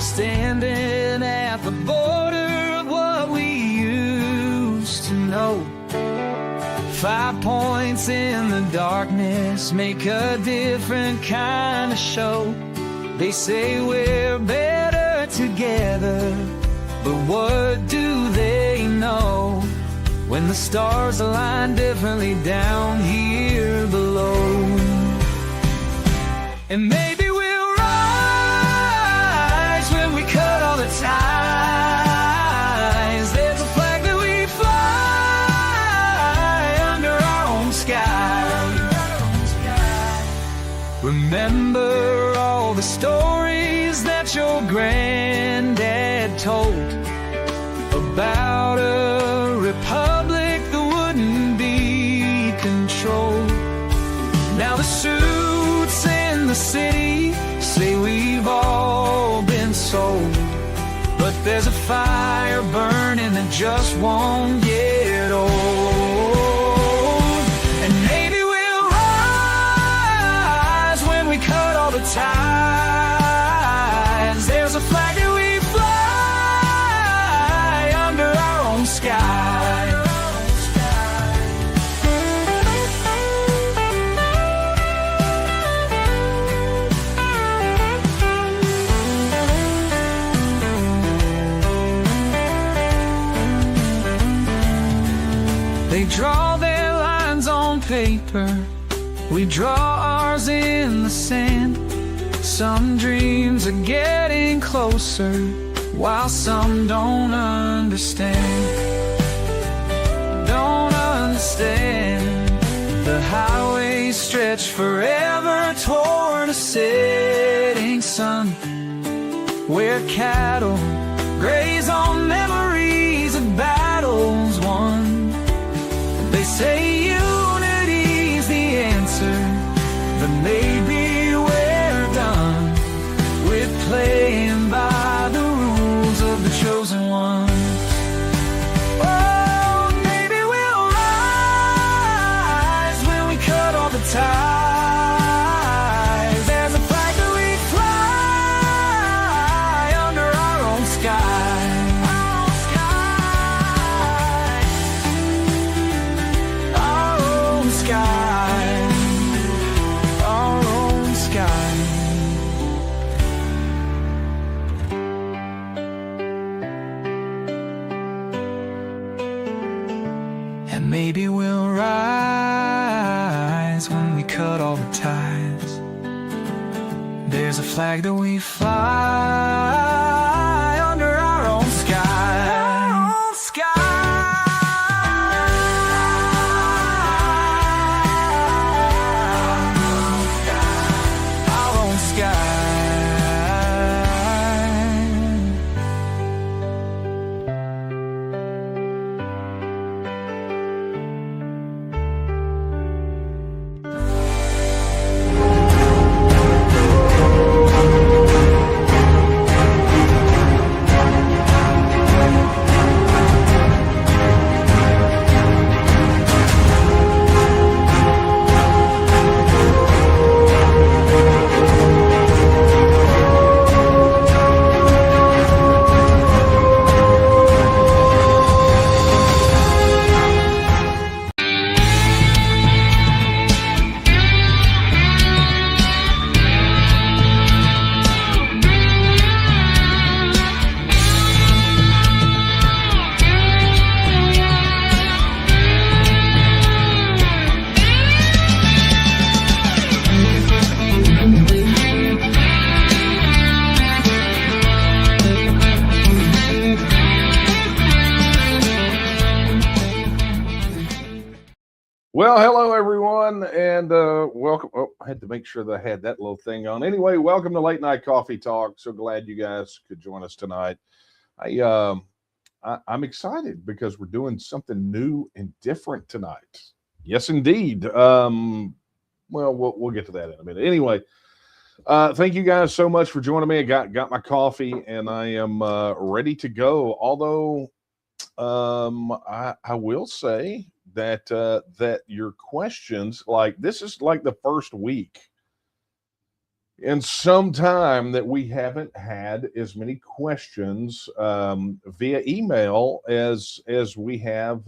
standing at the border of what we used to know. 5 points in the darkness make a different kind of show. They say we're better together, but what do they know when the stars align differently down here below? And maybe we'll rise when we cut all the ties. There's a flag that we fly under our own sky. Remember all the stories that your granddad told about a republic that wouldn't be controlled. Now the suits in the city say we've all been sold, but there's a fire burning that just won't get old. And maybe we'll rise when we cut all the ties. There's a flag that we fly under our own sky. They draw their lines on paper, we draw ours in the sand. Some dreams are getting closer, while some don't understand. Don't understand. The highways stretch forever toward a setting sun, where cattle graze on memories of battles won. They say unity's the answer, but maybe we're done with playing by the rules of the chosen one. Oh, maybe we'll rise when we cut all the ties. There's a flag that we fly under our own sky. And maybe we'll rise when we cut all the ties. There's a flag that we fly under our own sky. Our own sky. Well, hello everyone, and welcome. Oh, I had to make sure that I had that little thing on. Anyway, welcome to Late Night Coffee Talk. So glad you guys could join us tonight. I'm excited because we're doing something new and different tonight. Yes, indeed. Well, we'll get to that in a minute. Anyway, thank you guys so much for joining me. I got my coffee and I am ready to go. Although I will say that that your questions, like this is like the first week in some time that we haven't had as many questions via email as we have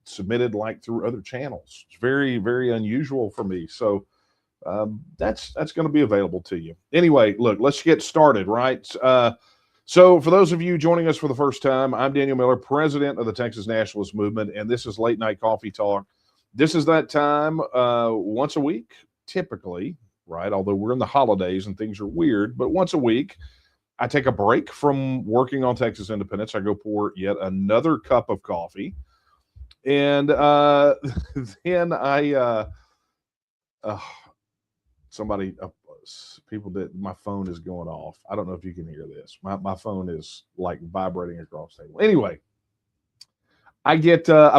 submitted like through other channels. It's very, very unusual for me. So that's going to be available to you. Anyway, look, let's get started, right? So for those of you joining us for the first time, I'm Daniel Miller, president of the Texas Nationalist Movement, and this is Late Night Coffee Talk. This is that time once a week, typically, right? Although we're in the holidays and things are weird, but once a week, I take a break from working on Texas independence. I go pour yet another cup of coffee. And then I, somebody, people that my phone is going off. I don't know if you can hear this. My phone is like vibrating across the table. Anyway, I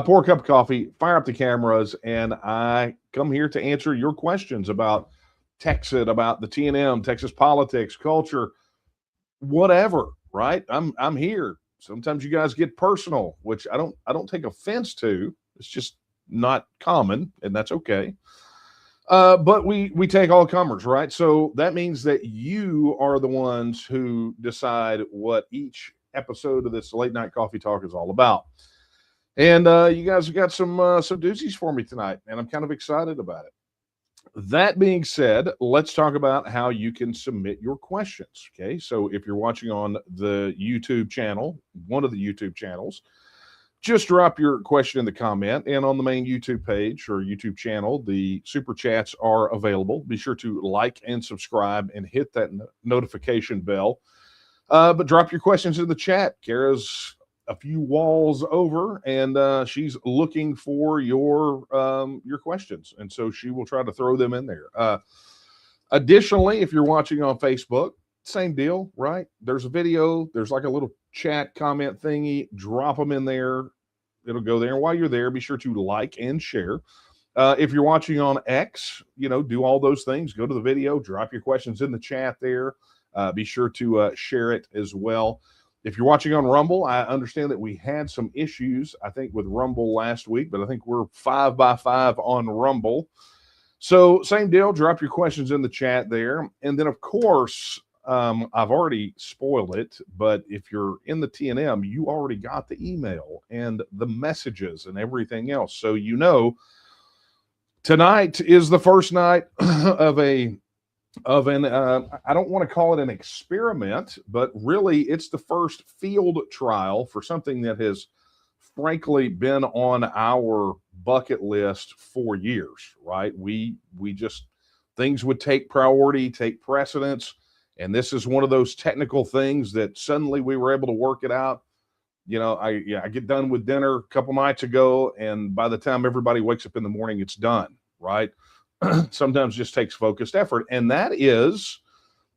pour a cup of coffee, fire up the cameras, and I come here to answer your questions about TEXIT, about the TNM, Texas politics, culture, whatever, right? I'm here. Sometimes you guys get personal, which I don't take offense to. It's just not common, and that's okay. But we take all comers, right? So that means that you are the ones who decide what each episode of this Late Night Coffee Talk is all about. And you guys have got some doozies for me tonight, and I'm kind of excited about it. That being said, let's talk about how you can submit your questions. Okay, so if you're watching on the YouTube channel, one of the YouTube channels, just drop your question in the comment, and on the main YouTube page or YouTube channel, the super chats are available. Be sure to like and subscribe and hit that notification bell. But drop your questions in the chat. Kara's a few walls over, and she's looking for your questions, and so she will try to throw them in there. Additionally, if you're watching on Facebook, same deal, right? There's a video, there's like a little chat comment thingy. Drop them in there, it'll go there. And while you're there, be sure to like and share. If you're watching on X, do all those things. Go to the video, drop your questions in the chat there. Be sure to share it as well. If you're watching on Rumble, I understand that we had some issues, I think, with Rumble last week, but I think we're 5 by 5 on Rumble. So same deal, drop your questions in the chat there. And then, of course, I've already spoiled it, but if you're in the TNM, you already got the email and the messages and everything else. So tonight is the first night of an I don't want to call it an experiment, but really it's the first field trial for something that has frankly been on our bucket list for years, right? We just, things would take priority, take precedence. And this is one of those technical things that suddenly we were able to work it out. I get done with dinner a couple nights ago, and by the time everybody wakes up in the morning, it's done, right? Sometimes just takes focused effort. And that is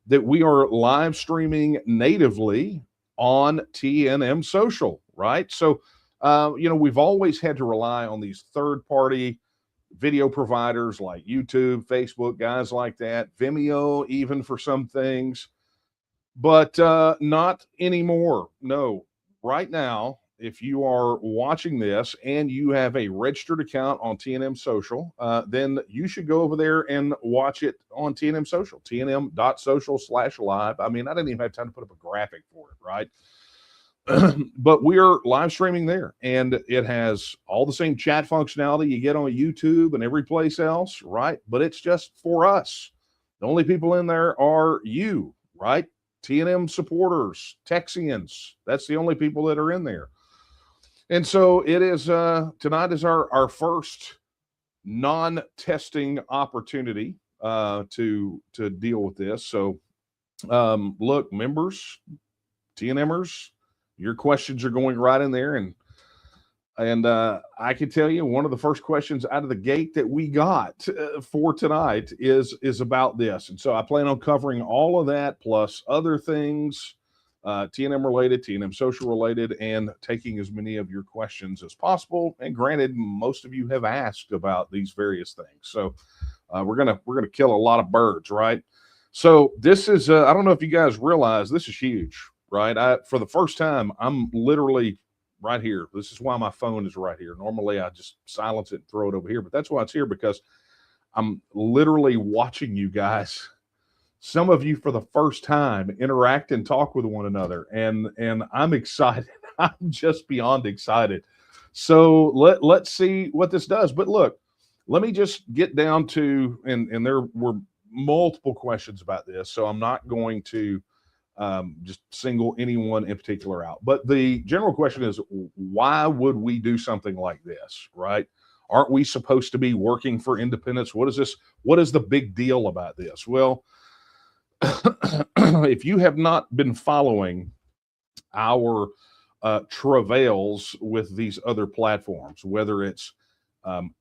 that we are live streaming natively on TNM Social, right? So, we've always had to rely on these third-party video providers like YouTube, Facebook, guys like that, Vimeo, even for some things, but not anymore. No, right now, if you are watching this and you have a registered account on TNM Social, then you should go over there and watch it on TNM Social, tnm.social/live. I mean, I didn't even have time to put up a graphic for it, right? But we are live streaming there, and it has all the same chat functionality you get on YouTube and every place else, right? But it's just for us. The only people in there are you, right? TNM supporters, Texians. That's the only people that are in there. And so it is, tonight is our first non-testing opportunity to deal with this. So look, members, TNMers, your questions are going right in there, and I can tell you one of the first questions out of the gate that we got for tonight is about this, and so I plan on covering all of that plus other things, TNM related, TNM social related, and taking as many of your questions as possible. And granted, most of you have asked about these various things, so we're gonna kill a lot of birds, right? So this is I don't know if you guys realize this is huge. Right. For the first time, I'm literally right here. This is why my phone is right here. Normally I just silence it and throw it over here, but that's why it's here, because I'm literally watching you guys some of you for the first time interact and talk with one another, and I'm excited. I'm just beyond excited. So let's see what this does. But look, let me just get down to, and there were multiple questions about this, so I'm not going to just single anyone in particular out. But the general question is, why would we do something like this, right? Aren't we supposed to be working for independence? What is this? What is the big deal about this? Well, if you have not been following our travails with these other platforms, whether it's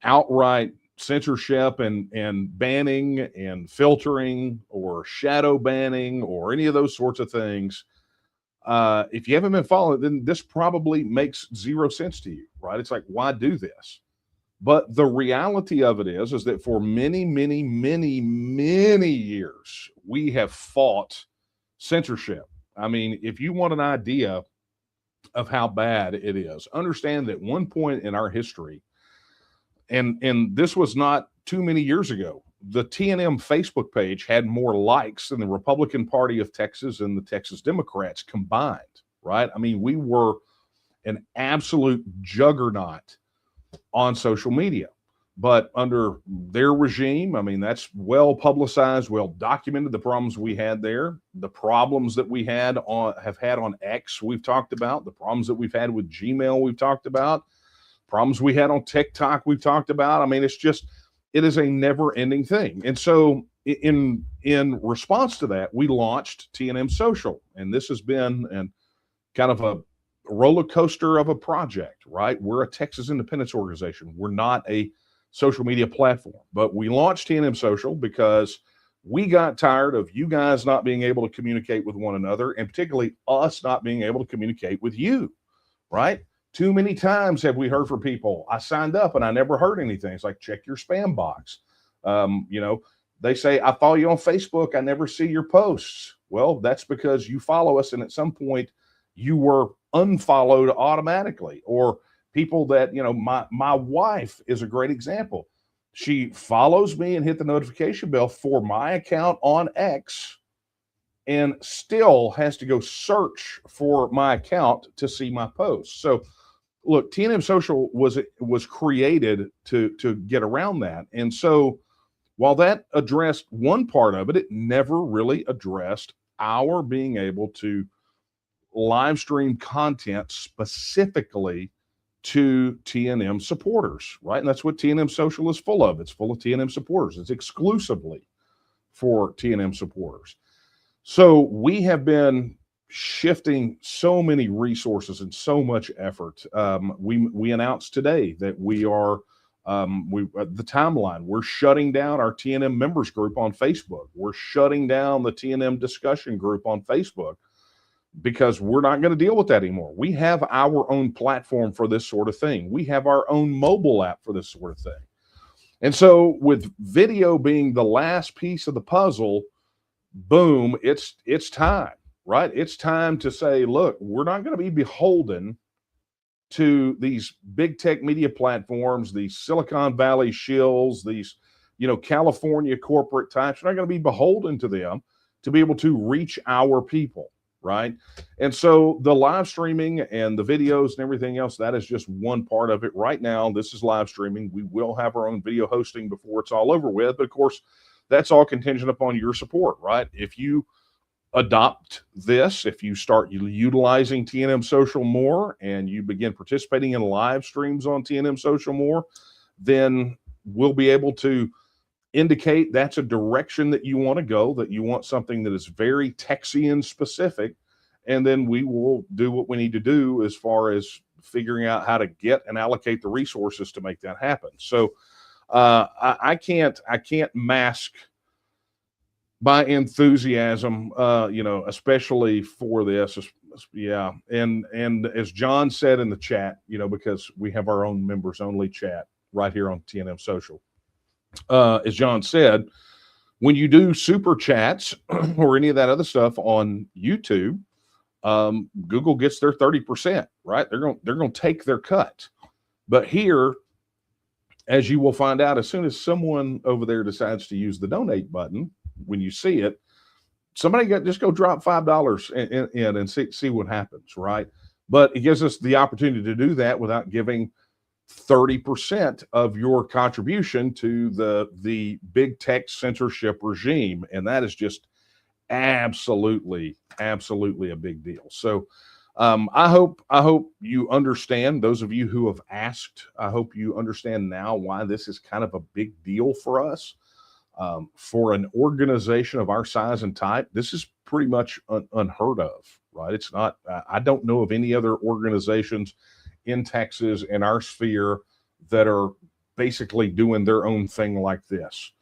outright censorship and banning and filtering or shadow banning or any of those sorts of things, if you haven't been following, then this probably makes zero sense to you, right? It's like, why do this? But the reality of it is that for many, many, many, many years, we have fought censorship. I mean, if you want an idea of how bad it is, understand that one point in our history, and this was not too many years ago, the TNM Facebook page had more likes than the Republican Party of Texas and the Texas Democrats combined, right? I mean, we were an absolute juggernaut on social media. But under their regime, I mean, that's well publicized, well documented, the problems we had there, the problems that we have had on X, we've talked about, the problems that we've had with Gmail, we've talked about, problems we had on TikTok, we've talked about. I mean, it is a never-ending thing. And so in response to that, we launched TNM Social. And this has been kind of a roller coaster of a project, right? We're a Texas independence organization. We're not a social media platform, but we launched TNM Social because we got tired of you guys not being able to communicate with one another, and particularly us not being able to communicate with you, right? Too many times have we heard from people, I signed up and I never heard anything. It's like, check your spam box. They say, I follow you on Facebook, I never see your posts. Well, that's because you follow us and at some point you were unfollowed automatically. Or people that, my wife is a great example. She follows me and hit the notification bell for my account on X and still has to go search for my account to see my posts. So look, TNM Social was created to get around that. And so while that addressed one part of it, it never really addressed our being able to live stream content specifically to TNM supporters, right? And that's what TNM Social is full of. It's full of TNM supporters. It's exclusively for TNM supporters. So we have been shifting so many resources and so much effort. We announced today that we are the timeline. We're shutting down our TNM members group on Facebook. We're shutting down the TNM discussion group on Facebook, because we're not going to deal with that anymore. We have our own platform for this sort of thing. We have our own mobile app for this sort of thing. And so with video being the last piece of the puzzle, boom, it's time, right? It's time to say, look, we're not going to be beholden to these big tech media platforms, these Silicon Valley shills, these, California corporate types. We're not going to be beholden to them to be able to reach our people. Right. And so the live streaming and the videos and everything else, that is just one part of it. Right now, this is live streaming. We will have our own video hosting before it's all over with. But of course, that's all contingent upon your support, right? If you adopt this, if you start utilizing TNM Social more and you begin participating in live streams on TNM Social more, then we'll be able to indicate that's a direction that you want to go, that you want something that is very Texian specific, and then we will do what we need to do as far as figuring out how to get and allocate the resources to make that happen. So I can't mask my enthusiasm, especially for this. Yeah. And as John said in the chat, because we have our own members only chat right here on TNM Social. As John said, when you do super chats or any of that other stuff on YouTube, Google gets their 30%, right? They're going to take their cut. But here, as you will find out, as soon as someone over there decides to use the donate button, when you see it, somebody just go drop $5 in and see what happens, right? But it gives us the opportunity to do that without giving 30% of your contribution to the big tech censorship regime, and that is just absolutely a big deal. So I hope you understand, those of you who have asked, I hope you understand now why this is kind of a big deal for us. For an organization of our size and type, this is pretty much unheard of, right? It's not, I don't know of any other organizations in Texas in our sphere that are basically doing their own thing like this.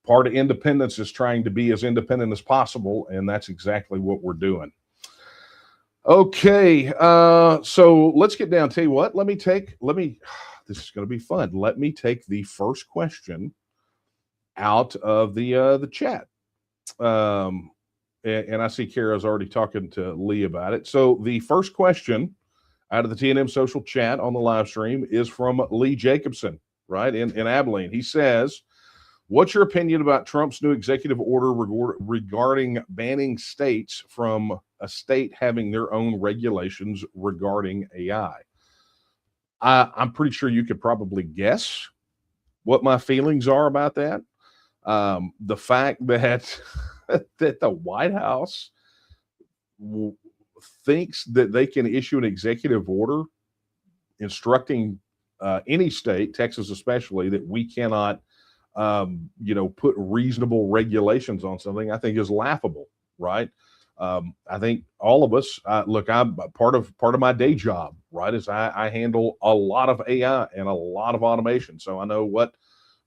Part of independence is trying to be as independent as possible, and that's exactly what we're doing. Okay, so let's get down. Tell you what, let me, this is going to be fun. Let me take the first question out of the chat. And I see Kara's already talking to Lee about it. So the first question out of the TNM social chat on the live stream is from Lee Jacobson, right, in Abilene. He says, what's your opinion about Trump's new executive order regarding banning states from a state having their own regulations regarding AI? I'm pretty sure you could probably guess what my feelings are about that. The fact that that the White House thinks that they can issue an executive order instructing any state, Texas especially, that we cannot, put reasonable regulations on something, I think is laughable, right? I think all of us, look, I'm part of my day job, right? Is I handle a lot of AI and a lot of automation, so I know what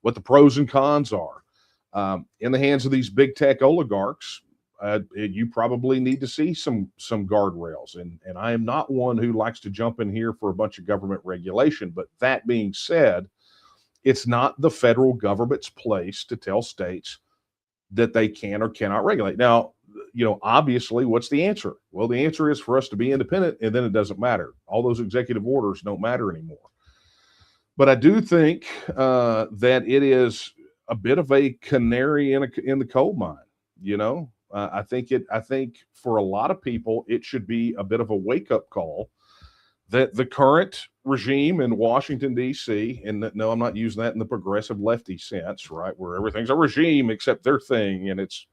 the pros and cons are. In the hands of these big tech oligarchs, you probably need to see some guardrails. And I am not one who likes to jump in here for a bunch of government regulation. But that being said, it's not the federal government's place to tell states that they can or cannot regulate. Now, obviously, what's the answer? Well, the answer is for us to be independent, and then it doesn't matter. All those executive orders don't matter anymore. But I do think that it is a bit of a canary in the coal mine. I think for a lot of people, it should be a bit of a wake-up call that the current regime in Washington, D.C., and no, I'm not using that in the progressive lefty sense, right, where everything's a regime except their thing, and it's,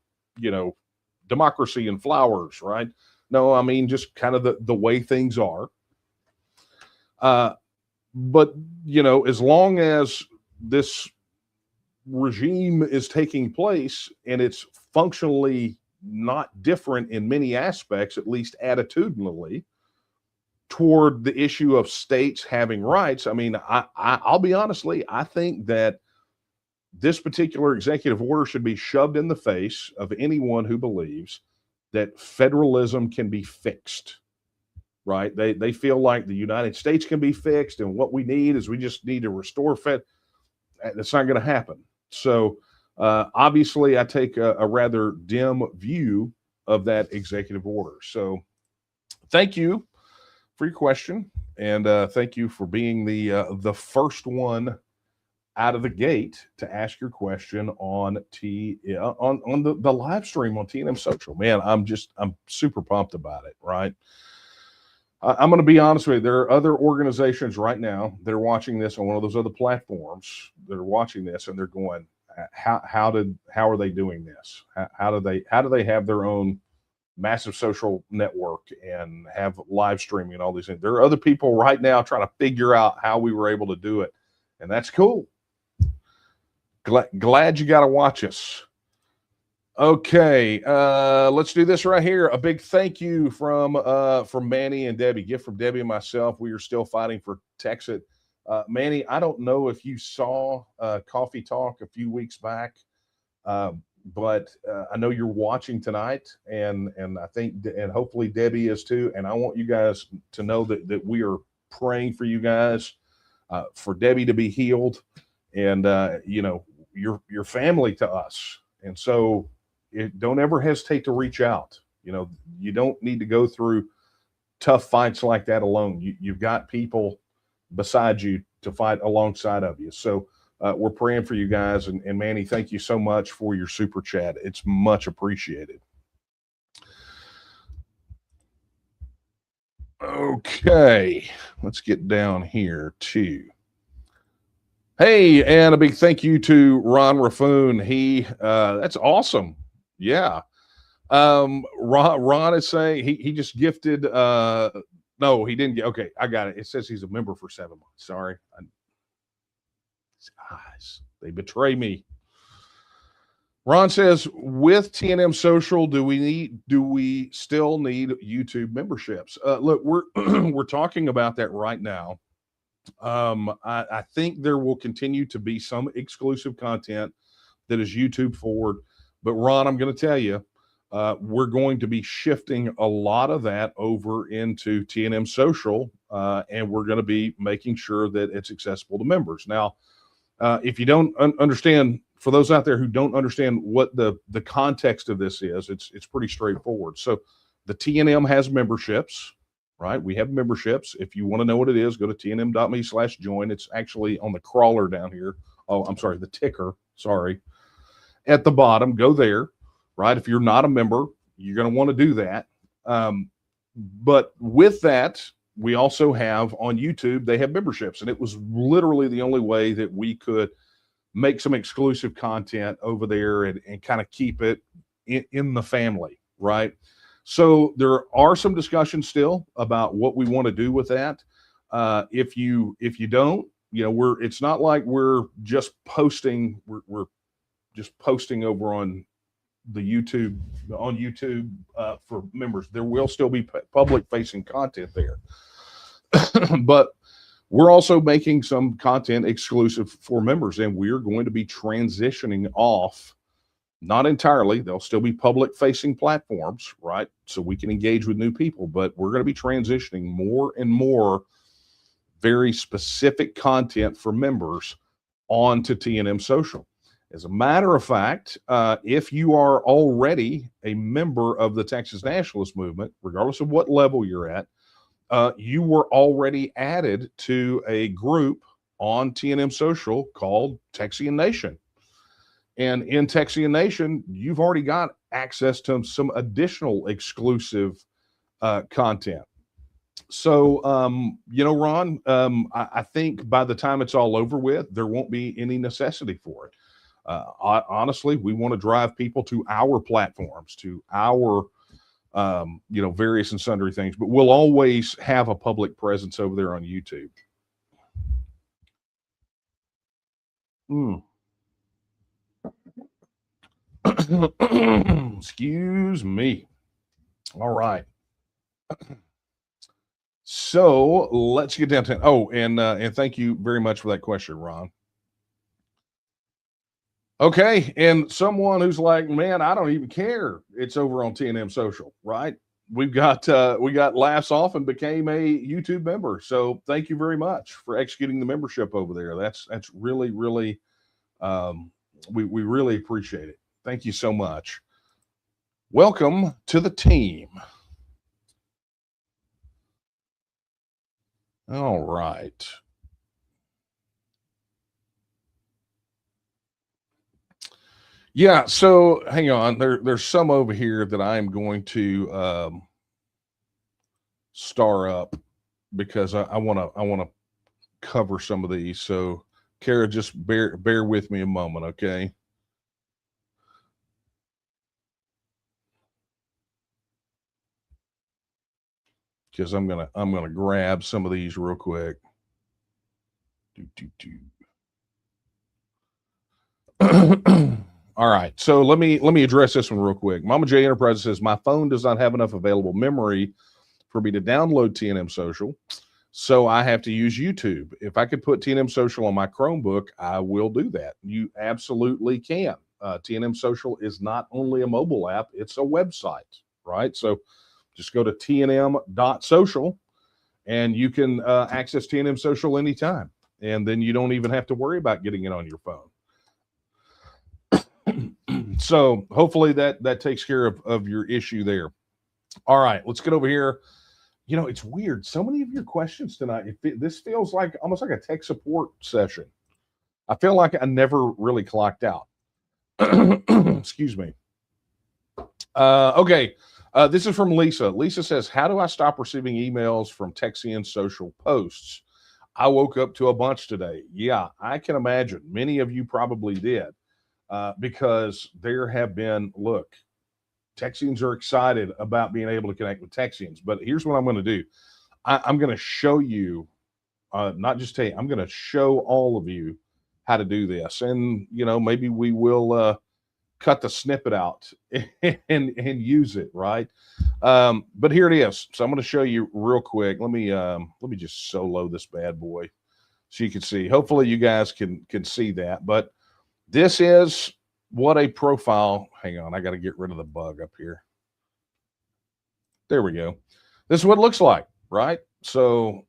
democracy and flowers, right? No, I mean, just kind of the way things are. But, as long as this regime is taking place and it's functionally not different in many aspects, at least attitudinally, toward the issue of states having rights. I mean, I'll be honestly, I think that this particular executive order should be shoved in the face of anyone who believes that federalism can be fixed, right? They feel like the United States can be fixed, and what we need is we just need to restore Fed. That's not going to happen. So obviously, I take a rather dim view of that executive order. So thank you for your question, and thank you for being the first one out of the gate to ask your question on the live stream on TNM Social. Man, I'm super pumped about it, right? I'm going to be honest with you. There are other organizations right now that are watching this on one of those other platforms that are watching this, and they're going, how are they doing this? How do they have their own massive social network and have live streaming and all these things? There are other people right now trying to figure out how we were able to do it, and that's cool. Glad you got to watch us. Okay, let's do this right here. A big thank you from Manny and Debbie. Gift from Debbie and myself. We are still fighting for TEXIT. Manny, I don't know if you saw Coffee Talk a few weeks back, but I know you're watching tonight, and I think, and hopefully Debbie is too. And I want you guys to know that we are praying for you guys, for Debbie to be healed, and your family to us. And so don't ever hesitate to reach out. You don't need to go through tough fights like that alone. You've got people beside you to fight alongside of you. So we're praying for you guys. And Manny, thank you so much for your super chat. It's much appreciated. Okay, let's get down here to. Hey, and a big thank you to Ron Raffoon. That's awesome. Yeah. Ron is saying he just gifted, no, he didn't get, okay, I got it. It says he's a member for 7 months. Sorry. His eyes, they betray me. Ron says, with TNM Social, do we still need YouTube memberships? Look, we're we're talking about that right now. I think there will continue to be some exclusive content that is YouTube forward, but Ron, I'm going to tell you, we're going to be shifting a lot of that over into TNM Social, and we're going to be making sure that it's accessible to members. Now, if you don't understand, for those out there who don't understand what the context of this is, it's pretty straightforward. So the TNM has memberships, right? We have memberships. If you want to know what it is, go to tnm.me/join. It's actually on the crawler down here. Oh, I'm sorry, the ticker. Sorry. At the bottom, go there, right? If you're not a member, you're going to want to do that. But with that, we also have on YouTube, they have memberships. And it was literally the only way that we could make some exclusive content over there and kind of keep it in the family, right? So there are some discussions still about what we want to do with that. If you don't, it's not like we're just posting, we're just posting over on the YouTube for members. There will still be public facing content there, but we're also making some content exclusive for members, and we're going to be transitioning off. Not entirely. There'll still be public facing platforms, right? So we can engage with new people, but we're going to be transitioning more and more very specific content for members onto TNM Social. As a matter of fact, if you are already a member of the Texas Nationalist Movement, regardless of what level you're at, you were already added to a group on TNM Social called Texian Nation. And in Texian Nation, you've already got access to some additional exclusive content. So, Ron, I think by the time it's all over with, there won't be any necessity for it. Honestly, we want to drive people to our platforms, to our, various and sundry things, but we'll always have a public presence over there on YouTube. Excuse me. All right. So let's get down to, and thank you very much for that question, Ron. Okay, and someone who's like, man, I don't even care. It's over on TNM Social, right? We got laughs off and became a YouTube member. So thank you very much for executing the membership over there. That's really, really, we really appreciate it. Thank you so much. Welcome to the team. All right. Yeah, so hang on. There's some over here that I'm going to star up because I want to cover some of these. So Kara, just bear with me a moment, okay? Because I'm gonna grab some of these real quick. All right, so let me address this one real quick. Mama J Enterprises says my phone does not have enough available memory for me to download TNM Social, so I have to use YouTube. If I could put TNM Social on my Chromebook, I will do that. You absolutely can. TNM Social is not only a mobile app; it's a website, right? So just go to tnm.social, and you can access TNM Social anytime, and then you don't even have to worry about getting it on your phone. So hopefully that takes care of your issue there. All right, let's get over here. It's weird. So many of your questions tonight, this feels like almost like a tech support session. I feel like I never really clocked out. Excuse me. Okay. This is from Lisa. Lisa says, how do I stop receiving emails from Texian social posts? I woke up to a bunch today. Yeah, I can imagine. Many of you probably did because there have been, look, Texians are excited about being able to connect with Texians. But here's what I'm going to do. I'm going to show you, not just tell you, I'm going to show all of you how to do this. And, you know, maybe we will cut the snippet out and use it, right? But here it is. So I'm going to show you real quick. Let me just solo this bad boy so you can see. Hopefully you guys can see that. But this is what a profile. Hang on, I got to get rid of the bug up here. There we go. This is what it looks like, right? So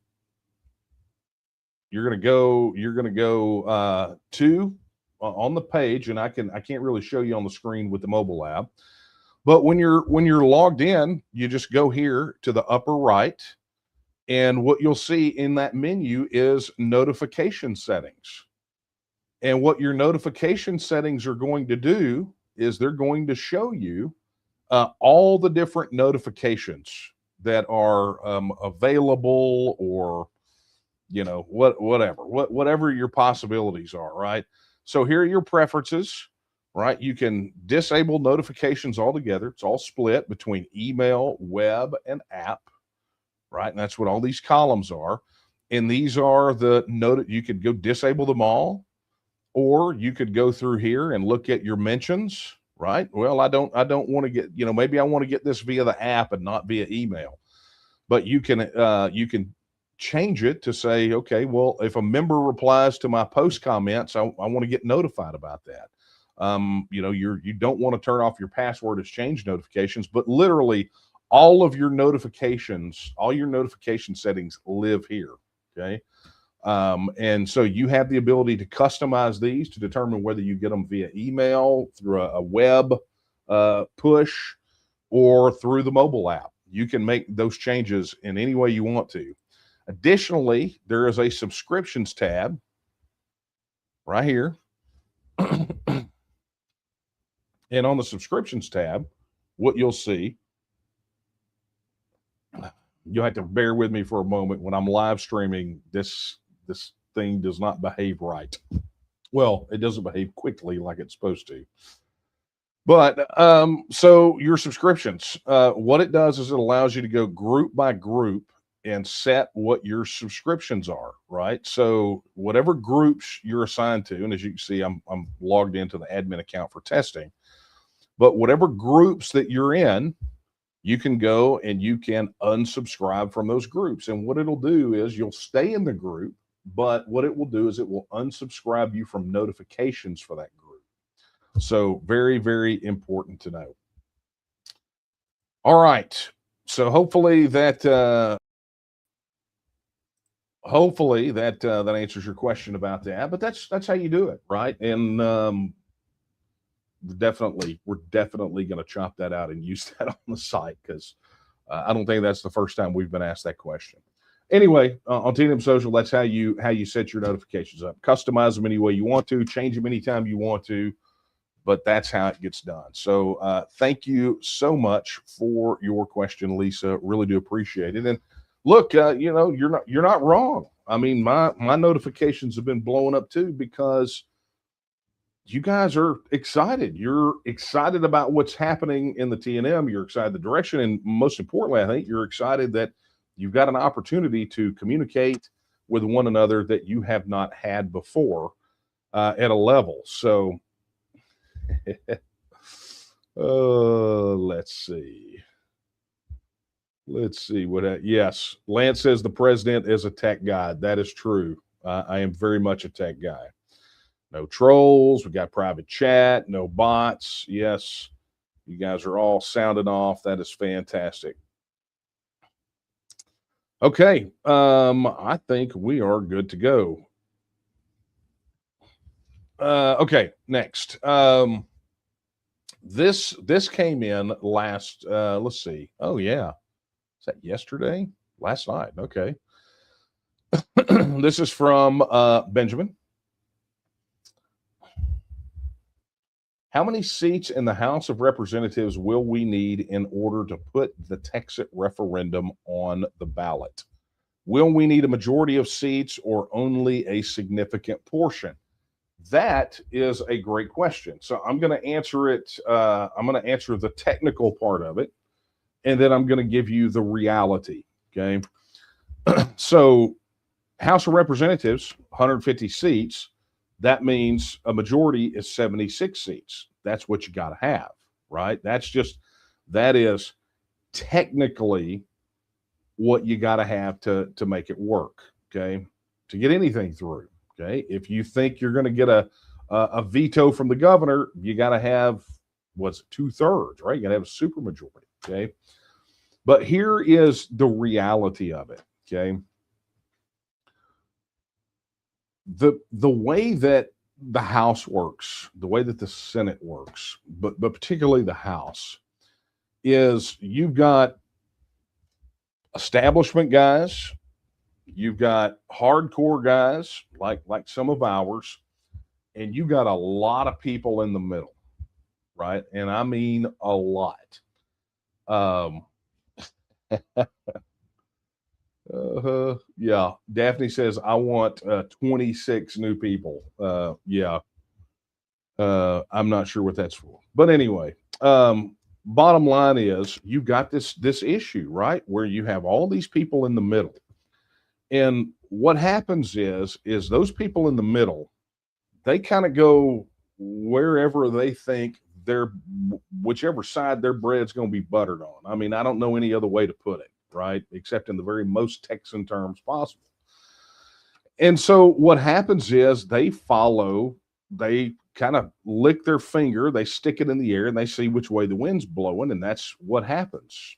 you're going to go to on the page, and I can't really show you on the screen with the mobile app, but when you're logged in, you just go here to the upper right, and what you'll see in that menu is notification settings. And what your notification settings are going to do is they're going to show you all the different notifications that are available, or you know, whatever your possibilities are, right? So here are your preferences, right? You can disable notifications altogether. It's all split between email, web, and app, right? And that's what all these columns are. And these are the you could go disable them all, or you could go through here and look at your mentions, right? Well, I don't want to get, you know, maybe I want to get this via the app and not via email. But you can change it to say, okay, well, if a member replies to my post comments, I want to get notified about that. You know, you don't want to turn off your password exchange notifications, but literally all of your notifications, all your notification settings live here. Okay. And so you have the ability to customize these to determine whether you get them via email, through a web push, or through the mobile app. You can make those changes in any way you want to. Additionally, there is a subscriptions tab right here. And on the subscriptions tab, what you'll see, you'll have to bear with me for a moment. When I'm live streaming, this thing does not behave right. Well, it doesn't behave quickly like it's supposed to. But so your subscriptions, what it does is it allows you to go group by group and set what your subscriptions are, right? So whatever groups you're assigned to, and as you can see, I'm logged into the admin account for testing, but whatever groups that you're in, you can go and you can unsubscribe from those groups. And what it'll do is you'll stay in the group, but what it will do is it will unsubscribe you from notifications for that group. So very, very important to know. All right. So hopefully that that answers your question about that. But that's how you do it, right? And we're definitely going to chop that out and use that on the site, because I don't think that's the first time we've been asked that question. Anyway, on TNM Social, that's how you set your notifications up. Customize them any way you want to, change them anytime you want to, but that's how it gets done. So thank you so much for your question, Lisa. Really do appreciate it. And look, you know, you're not wrong. I mean, my notifications have been blowing up too, because you guys are excited. You're excited about what's happening in the TNM. You're excited the direction, and most importantly, I think you're excited that you've got an opportunity to communicate with one another that you have not had before at a level. So let's see what. Yes, Lance says the president is a tech guy. That is true. I am very much a tech guy. No trolls. We got private chat. No bots. Yes, you guys are all sounding off. That is fantastic. Okay, I think we are good to go. Okay, next. This came in last. Let's see. Oh yeah, is that yesterday? Last night. Okay. This is from Benjamin. How many seats in the House of Representatives will we need in order to put the TEXIT referendum on the ballot? Will we need a majority of seats or only a significant portion? That is a great question. So I'm going to answer it. I'm going to answer the technical part of it, and then I'm going to give you the reality. Okay. So, House of Representatives, 150 seats. That means a majority is 76 seats. That's what you got to have, right? That is technically what you got to have to make it work, okay? To get anything through, okay? If you think you're going to get a veto from the governor, you got to have, what's it, 2/3, right? You got to have a supermajority, okay? But here is the reality of it, okay? The way that the House works, the way that the Senate works, but particularly the House, is you've got establishment guys, you've got hardcore guys like some of ours, and you got a lot of people in the middle, right? And I mean a lot. Yeah. Daphne says, I want 26 new people. Yeah. I'm not sure what that's for. But anyway, bottom line is you got this issue, right? Where you have all these people in the middle. And what happens is those people in the middle, they kind of go wherever they think whichever side their bread's going to be buttered on. I mean, I don't know any other way to put it, right? Except in the very most Texan terms possible. And so what happens is they kind of lick their finger, they stick it in the air, and they see which way the wind's blowing, and that's what happens,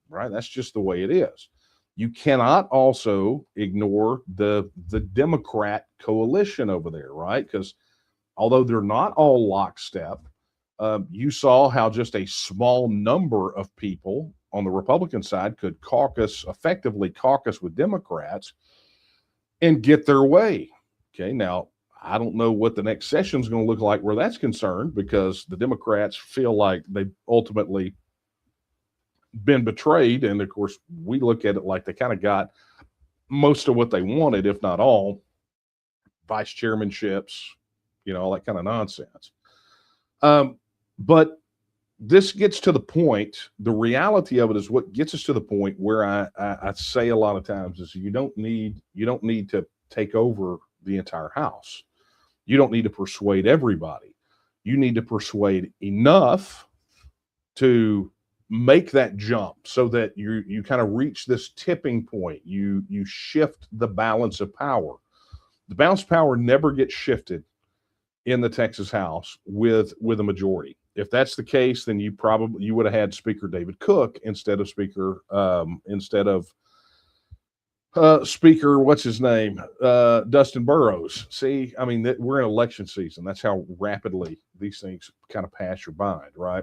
right? That's just the way it is. You cannot also ignore the Democrat coalition over there, right? Because although they're not all lockstep, you saw how just a small number of people on the Republican side could effectively caucus with Democrats and get their way. Okay, now I don't know what the next session is going to look like where that's concerned, because the Democrats feel like they've ultimately been betrayed. And of course, we look at it like they kind of got most of what they wanted, if not all, vice chairmanships, all that kind of nonsense. But this gets to the point, the reality of it is what gets us to the point where I say a lot of times is you don't need to take over the entire House. You don't need to persuade everybody. You need to persuade enough to make that jump so that you kind of reach this tipping point. You shift the balance of power. The balance of power never gets shifted in the Texas House with a majority. If that's the case, then you would have had Speaker David Cook instead of Speaker what's his name, Dustin Burrows. See, I mean, we're in election season. That's how rapidly these things kind of pass your mind, right?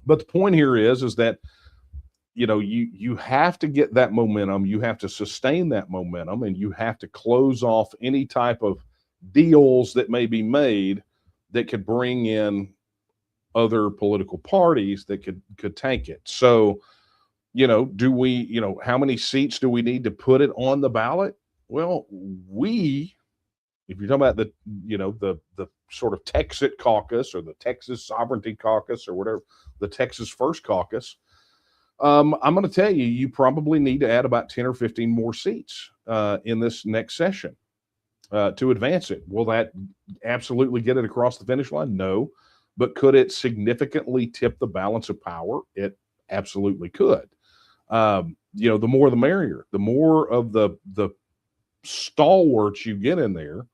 But the point here is that you have to get that momentum, you have to sustain that momentum, and you have to close off any type of deals that may be made that could bring in other political parties that could tank it. So, how many seats do we need to put it on the ballot? Well, if you're talking about the sort of TEXIT caucus or the Texas Sovereignty Caucus or whatever, the Texas First Caucus, I'm going to tell you, you probably need to add about 10 or 15 more seats in this next session to advance it. Will that absolutely get it across the finish line? No. But could it significantly tip the balance of power? It absolutely could. The more the merrier. The more of the stalwarts you get in there,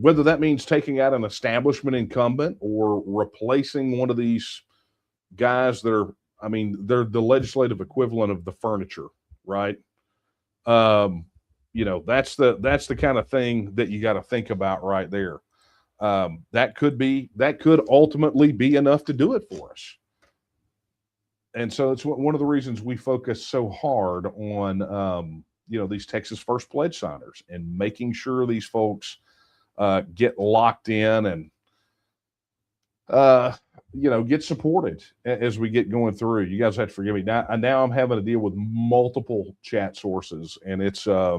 whether that means taking out an establishment incumbent or replacing one of these guys that they're the legislative equivalent of the furniture, right? That's the kind of thing that you got to think about right there. That could ultimately be enough to do it for us. And so it's one of the reasons we focus so hard on, these Texas First Pledge signers and making sure these folks get locked in and get supported as we get going through. You guys have to forgive me. Now I'm having to deal with multiple chat sources, and it's a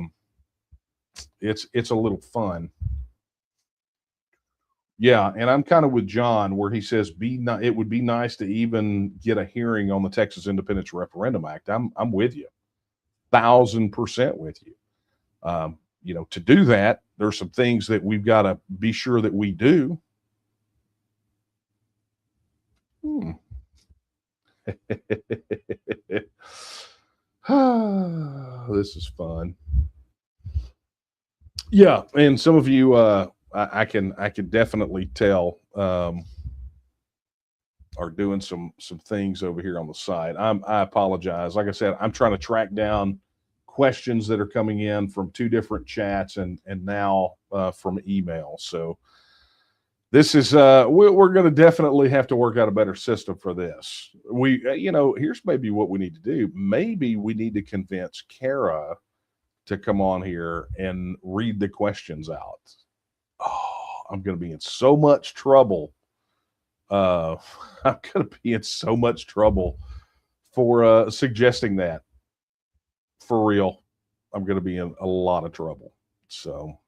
little fun. Yeah, and I'm kind of with John where he says it would be nice to even get a hearing on the Texas Independence Referendum Act. I'm with you, 1,000% with you. To do that, there's some things that we've got to be sure that we do. This is fun. Yeah, and some of you, I can definitely tell, are doing some things over here on the side. I apologize. Like I said, I'm trying to track down questions that are coming in from 2 different chats and now from email. So this is we're going to definitely have to work out a better system for this. Here's maybe what we need to do. Maybe we need to convince Kara to come on here and read the questions out. Oh, I'm going to be in so much trouble. I'm going to be in so much trouble for suggesting that. For real, I'm going to be in a lot of trouble. So,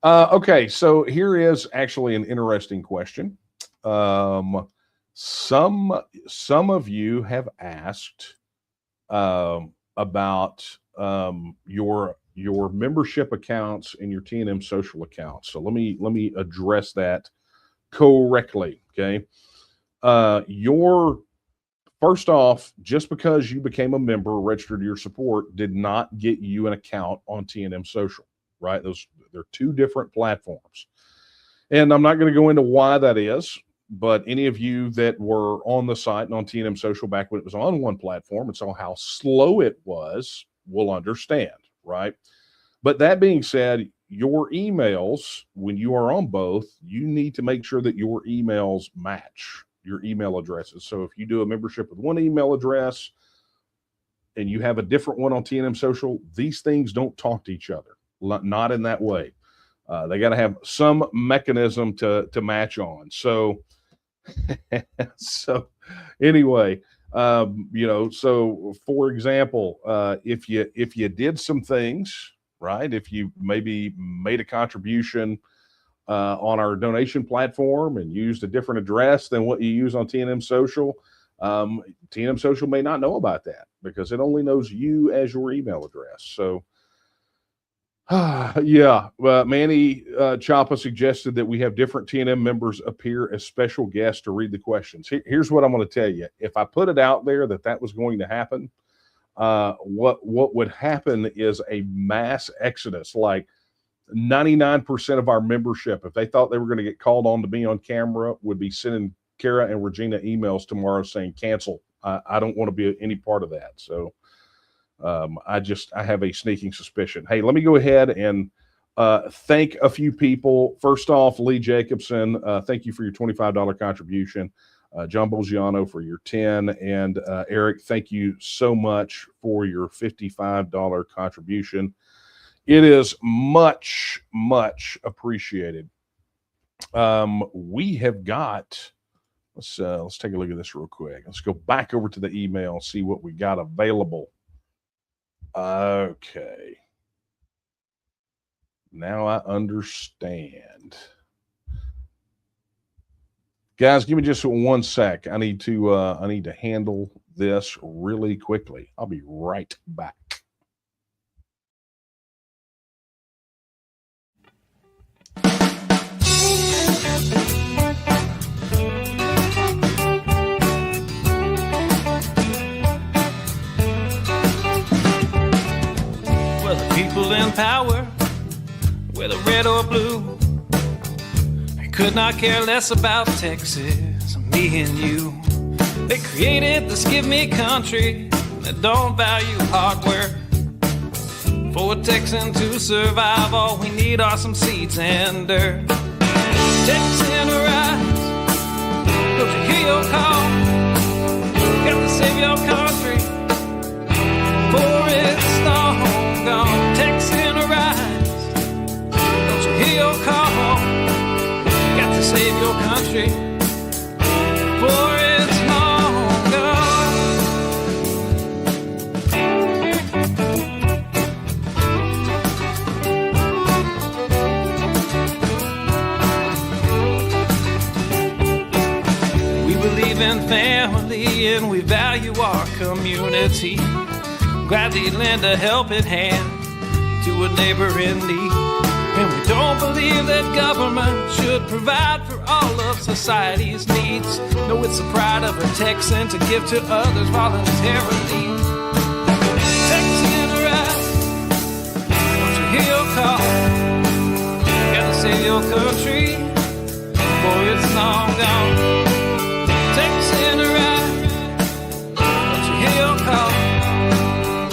okay. So here is actually an interesting question. Some of you have asked about your membership accounts and your TNM social accounts. So let me address that correctly. Okay. First off, just because you became a member, registered your support, did not get you an account on TNM Social, right? They're 2 different platforms. And I'm not going to go into why that is, but any of you that were on the site and on TNM Social back when it was on one platform and saw how slow it was, will understand, right? But that being said, your emails, when you are on both, you need to make sure that your emails match your email addresses. So if you do a membership with one email address and you have a different one on TNM Social, these things don't talk to each other, not in that way. They got to have some mechanism to match on. So, anyway, so for example, if you did some things, right, if you maybe made a contribution on our donation platform and used a different address than what you use on TNM Social, TNM Social may not know about that because it only knows you as your email address. So, yeah, Manny Chapa suggested that we have different TNM members appear as special guests to read the questions. Here's what I'm going to tell you. If I put it out there that was going to happen, what would happen is a mass exodus. Like 99% of our membership, if they thought they were going to get called on to be on camera, would be sending Kara and Regina emails tomorrow saying cancel. I don't want to be any part of that. So I have a sneaking suspicion. Hey, let me go ahead and thank a few people. First off, Lee Jacobson, thank you for your $25 contribution. John Bolgiano for your 10, and Eric, thank you so much for your $55 contribution. It is much, much appreciated. We have got, let's take a look at this real quick. Let's go back over to the email, see what we got available. Okay. Now I understand. Guys, give me just 1 sec. I need to handle this really quickly. I'll be right back. Well, the people in power, whether red or blue, they could not care less about Texas, me and you. They created this give me country that don't value hard work. For a Texan to survive, all we need are some seeds and dirt. Texan rise, don't you hear your call? Got to save your country before it's long gone. Texan rise, don't you hear your call? Got to save your country family and we value our community. Gladly lend a helping hand to a neighbor in need. And we don't believe that government should provide for all of society's needs. No, it's the pride of a Texan to give to others voluntarily. Texan rise, don't you hear your call? You gotta save your country before it's long gone. Texan rise, don't you hear your call?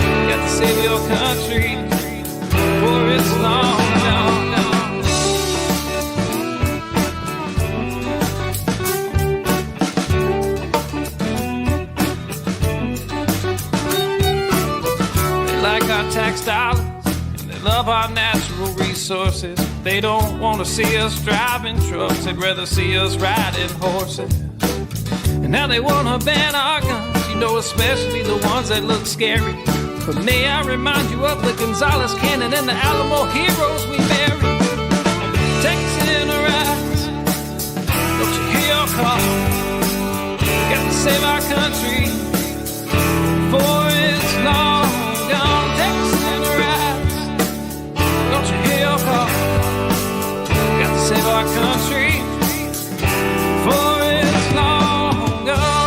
You gotta save your country before it's long gone. Tax dollars, and they love our natural resources. They don't want to see us driving trucks, they'd rather see us riding horses. And now they want to ban our guns, you know, especially the ones that look scary. But may I remind you of the Gonzales Cannon and the Alamo heroes we buried. Texan rise, don't you hear your call? We got to save our country before it's long gone. Texan rise, don't you hear your call? Got to save our country before it's long gone.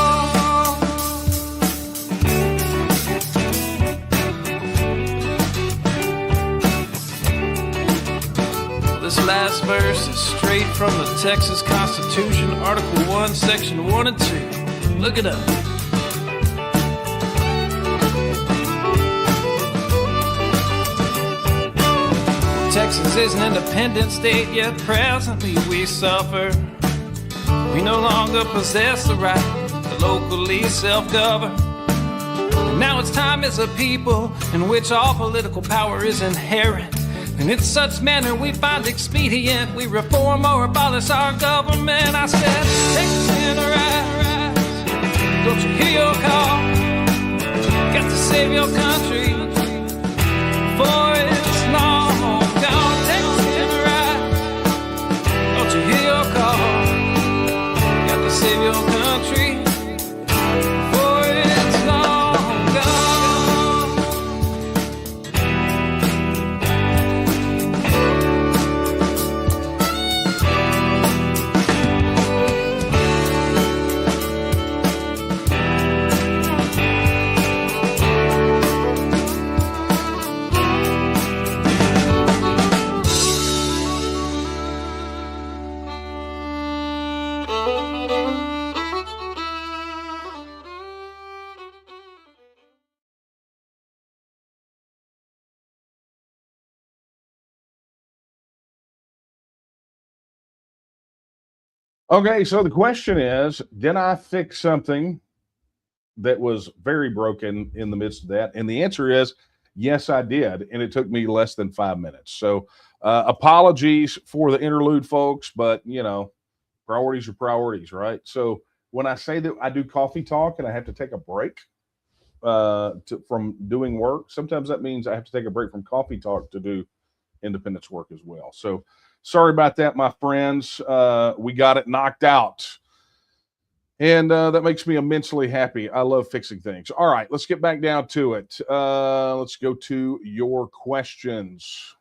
This last verse is straight from the Texas Constitution, Article 1, Section 1 and 2. Look it up. Texas is an independent state, yet presently we suffer. We no longer possess the right to locally self-govern. And now it's time as a people in which all political power is inherent. And in such manner we find expedient, we reform or abolish our government. I said, Texan rise, don't you hear your call? Got to save your country before it's long gone. Texan rise, don't you hear your call? Got to save your country before it's long gone. Okay, so the question is, did I fix something that was very broken in the midst of that? And the answer is, yes, I did. And it took me less than 5 minutes. So apologies for the interlude, folks, but, you know, priorities are priorities, right? So when I say that I do coffee talk and I have to take a break from doing work, sometimes that means I have to take a break from coffee talk to do independence work as well. So sorry about that, my friends. We got it knocked out. And that makes me immensely happy. I love fixing things. All right, let's get back down to it. Let's go to your questions.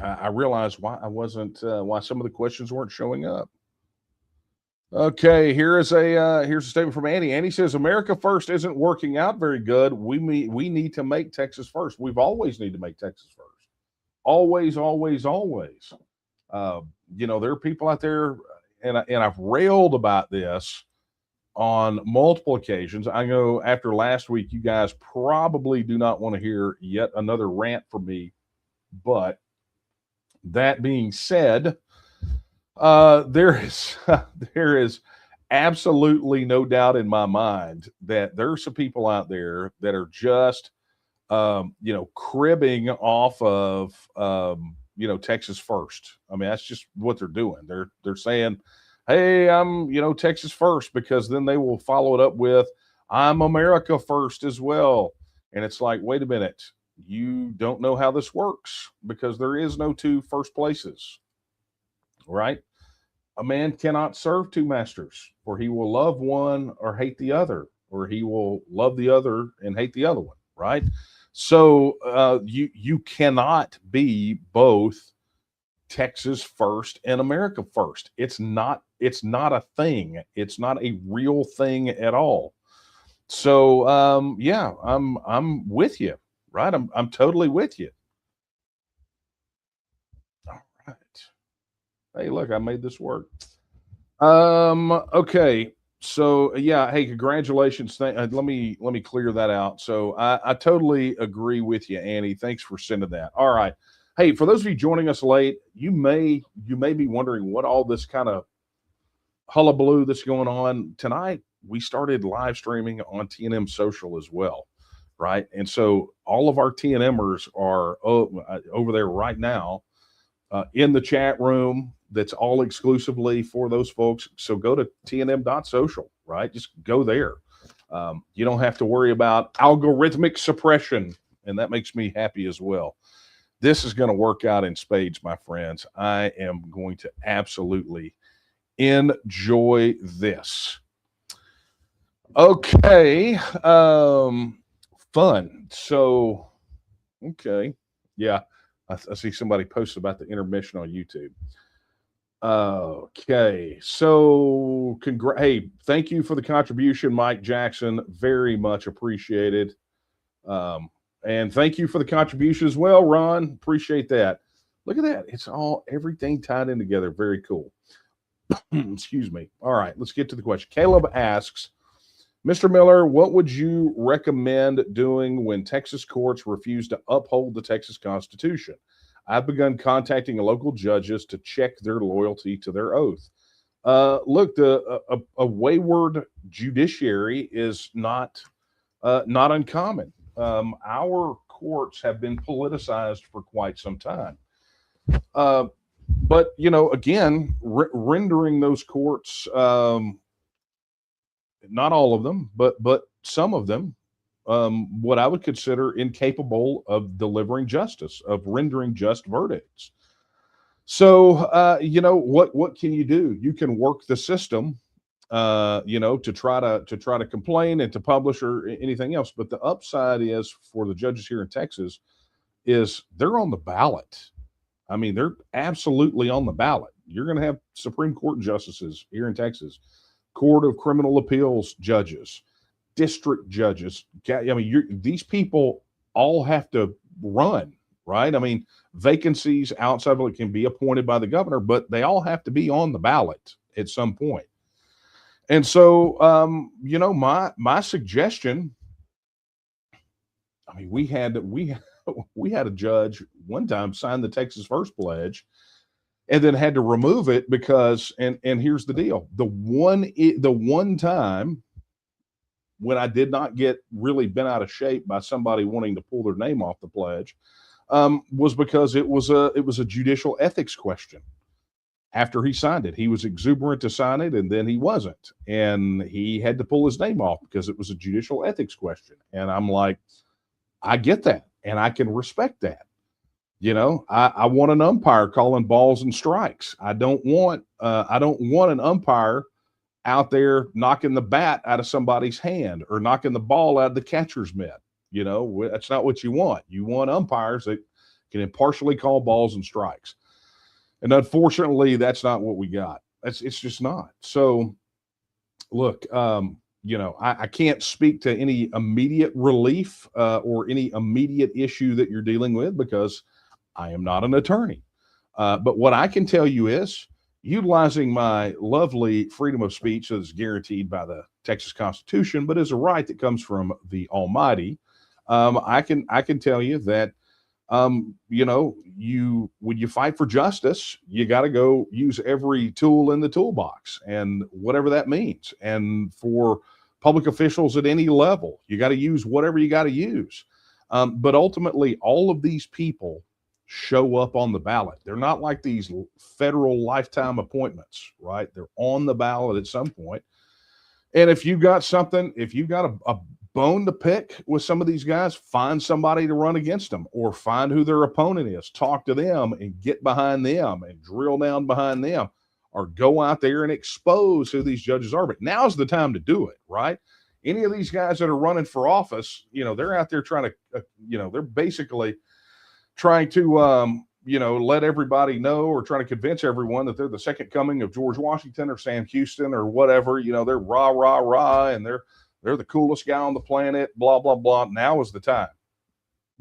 I realized why why some of the questions weren't showing up. Okay, here's a statement from Annie. Annie says, America First isn't working out very good. We need to make Texas first. We've always need to make Texas first. Always, always, always. You know, there are people out there, and I've railed about this on multiple occasions. I know after last week, you guys probably do not want to hear yet another rant from me. But that being said, there is absolutely no doubt in my mind that there are some people out there that are just cribbing off of Texas First. I mean, that's just what they're doing. They're saying, hey, I'm Texas First, because then they will follow it up with, I'm America First as well. And it's like, wait a minute, you don't know how this works, because there is no two first places, right? a man cannot serve two masters, for he will love one or hate the other, or he will love the other and hate the other one, right? So you cannot be both Texas first and America first. It's not a thing. It's not a real thing at all. So yeah, I'm with you, right? I'm totally with you. All right. Hey, look, I made this work. Okay. So yeah, hey, congratulations. Let me clear that out. So I totally agree with you, Annie. Thanks for sending that. All right. Hey, for those of you joining us late, you may be wondering what all this kind of hullabaloo that's going on tonight. We started live streaming on TNM Social as well, right? And so all of our TNMers are over there right now in the chat room. That's all exclusively for those folks. So go to tnm.social, right? Just go there. You don't have to worry about algorithmic suppression, and that makes me happy as well. This is going to work out in spades, my friends. I am going to absolutely enjoy this. Okay. Fun. So, okay. Yeah. I see somebody posted about the intermission on YouTube. Okay. So, hey, thank you for the contribution, Mike Jackson. Very much appreciated. And thank you for the contribution as well, Ron. Appreciate that. Look at that. It's everything tied in together. Very cool. Excuse me. All right, let's get to the question. Caleb asks, Mr. Miller, what would you recommend doing when Texas courts refuse to uphold the Texas Constitution? I've begun contacting local judges to check their loyalty to their oath. Look, a wayward judiciary is not uncommon. Our courts have been politicized for quite some time. But, again, rendering those courts, not all of them, but some of them, what I would consider incapable of delivering justice, of rendering just verdicts. So, what can you do? You can work the system, to try to complain and to publish or anything else. But the upside is for the judges here in Texas is they're on the ballot. I mean, they're absolutely on the ballot. You're going to have Supreme Court justices here in Texas, Court of Criminal Appeals judges, district judges. I mean, these people all have to run, right? I mean, vacancies outside of it can be appointed by the governor, but they all have to be on the ballot at some point. And so, my suggestion, I mean, we had a judge one time sign the Texas First Pledge and then had to remove it because, and here's the deal. The one time when I did not get really bent out of shape by somebody wanting to pull their name off the pledge, was because it was a judicial ethics question. After he signed it, he was exuberant to sign it, and then he wasn't, and he had to pull his name off because it was a judicial ethics question. And I'm like, I get that, and I can respect that. I want an umpire calling balls and strikes. I don't want an umpire out there knocking the bat out of somebody's hand or knocking the ball out of the catcher's mitt. That's not what you want. You want umpires that can impartially call balls and strikes. And unfortunately, that's not what we got. It's just not. So, look, I can't speak to any immediate relief or any immediate issue that you're dealing with because I am not an attorney. But what I can tell you is, utilizing my lovely freedom of speech that is guaranteed by the Texas Constitution, but is a right that comes from the Almighty, I can tell you that when you fight for justice, you got to go use every tool in the toolbox, and whatever that means. And for public officials at any level, you got to use whatever you got to use. But ultimately, all of these people show up on the ballot. They're not like these federal lifetime appointments, right? They're on the ballot at some point. And if you got a bone to pick with some of these guys, find somebody to run against them, or find who their opponent is, talk to them and get behind them and drill down behind them. or go out there and expose who these judges are. But now's the time to do it, right? Any of these guys that are running for office, they're out there trying to, they're basically trying to, let everybody know, or trying to convince everyone that they're the second coming of George Washington or Sam Houston or whatever. They're rah, rah, rah, and they're the coolest guy on the planet, blah, blah, blah. Now is the time.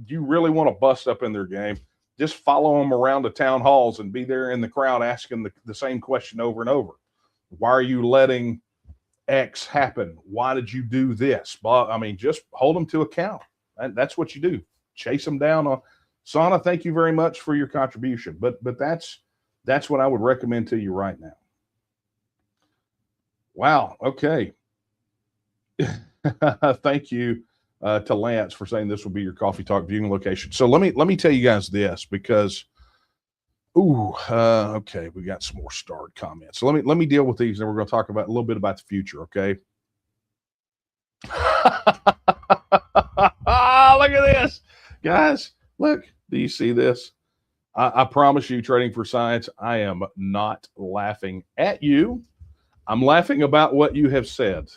You really want to bust up in their game, just follow them around the town halls and be there in the crowd asking the same question over and over. Why are you letting X happen? Why did you do this? I mean, just hold them to account. That's what you do. Chase them down on. Sana, thank you very much for your contribution. But that's what I would recommend to you right now. Wow. Okay. Thank you to Lance for saying this will be your coffee talk viewing location. So let me tell you guys this, because okay, we got some more starred comments. So let me deal with these, and we're going to talk about a little bit about the future. Okay. Look at this, guys. Look, do you see this? I promise you, Trading for Science, I am not laughing at you. I'm laughing about what you have said.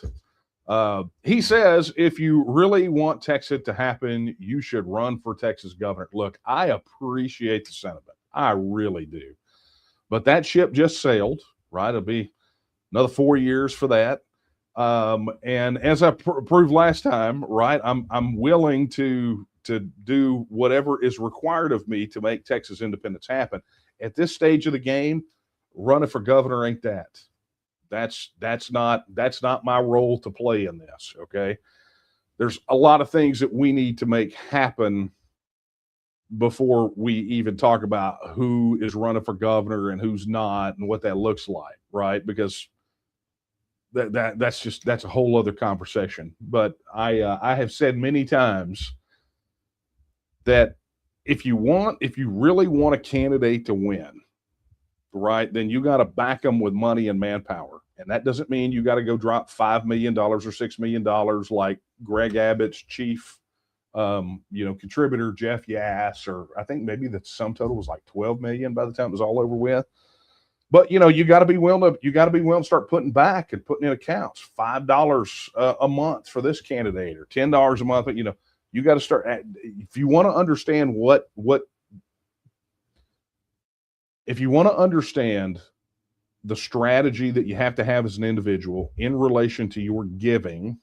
He says, if you really want TEXIT to happen, you should run for Texas governor. Look, I appreciate the sentiment. I really do. But that ship just sailed, right? It'll be another 4 years for that. And as I proved last time, right, I'm willing to do whatever is required of me to make Texas independence happen. At this stage of the game, running for governor ain't that. That's not my role to play in this. Okay. There's a lot of things that we need to make happen before we even talk about who is running for governor and who's not and what that looks like. Right. Because that's a whole other conversation. But I have said many times that if you really want a candidate to win, right, then you got to back them with money and manpower. And that doesn't mean you got to go drop $5 million or $6 million like Greg Abbott's chief, contributor, Jeff Yass, or I think maybe the sum total was like 12 million by the time it was all over with. But, you got to be willing to start putting back and putting in accounts, $5 a month for this candidate or $10 a month. But, you got to start if you want to understand if you want to understand the strategy that you have to have as an individual in relation to your giving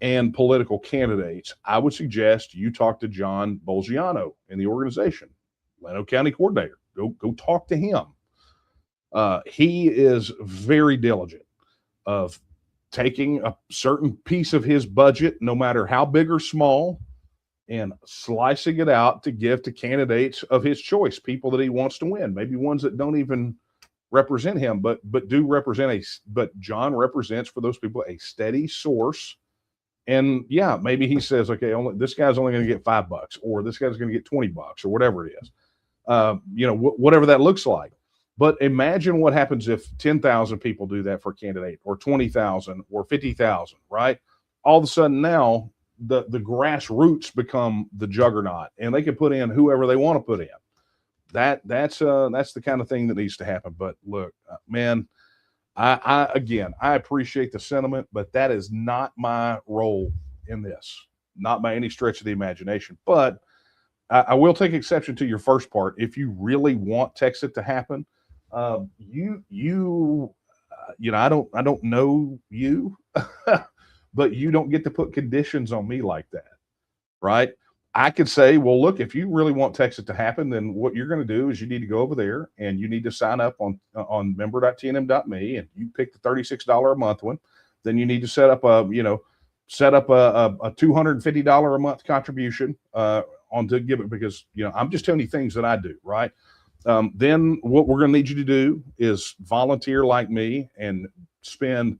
and political candidates, I would suggest you talk to John Bolgiano in the organization, Llano County coordinator. Go talk to him. He is very diligent of taking a certain piece of his budget, no matter how big or small, and slicing it out to give to candidates of his choice, people that he wants to win, maybe ones that don't even represent him, but do represent but John represents for those people a steady source. And yeah, maybe he says, okay, this guy's only going to get $5, or this guy's going to get $20, or whatever it is, whatever that looks like. But imagine what happens if 10,000 people do that for a candidate, or 20,000 or 50,000, right? All of a sudden now the grassroots become the juggernaut, and they can put in whoever they want to put in. That's the kind of thing that needs to happen. But look, man, I appreciate the sentiment, but that is not my role in this, not by any stretch of the imagination. But I will take exception to your first part. If you really want TEXIT to happen, I don't know you, but you don't get to put conditions on me like that, right? I could say, well, look, if you really want TEXIT to happen, then what you're going to do is you need to go over there and you need to sign up on member.tnm.me, and you pick the $36 a month one. Then you need to set up a $250 a month contribution on to give it, because I'm just telling you things that I do, right? Then what we're going to need you to do is volunteer like me and spend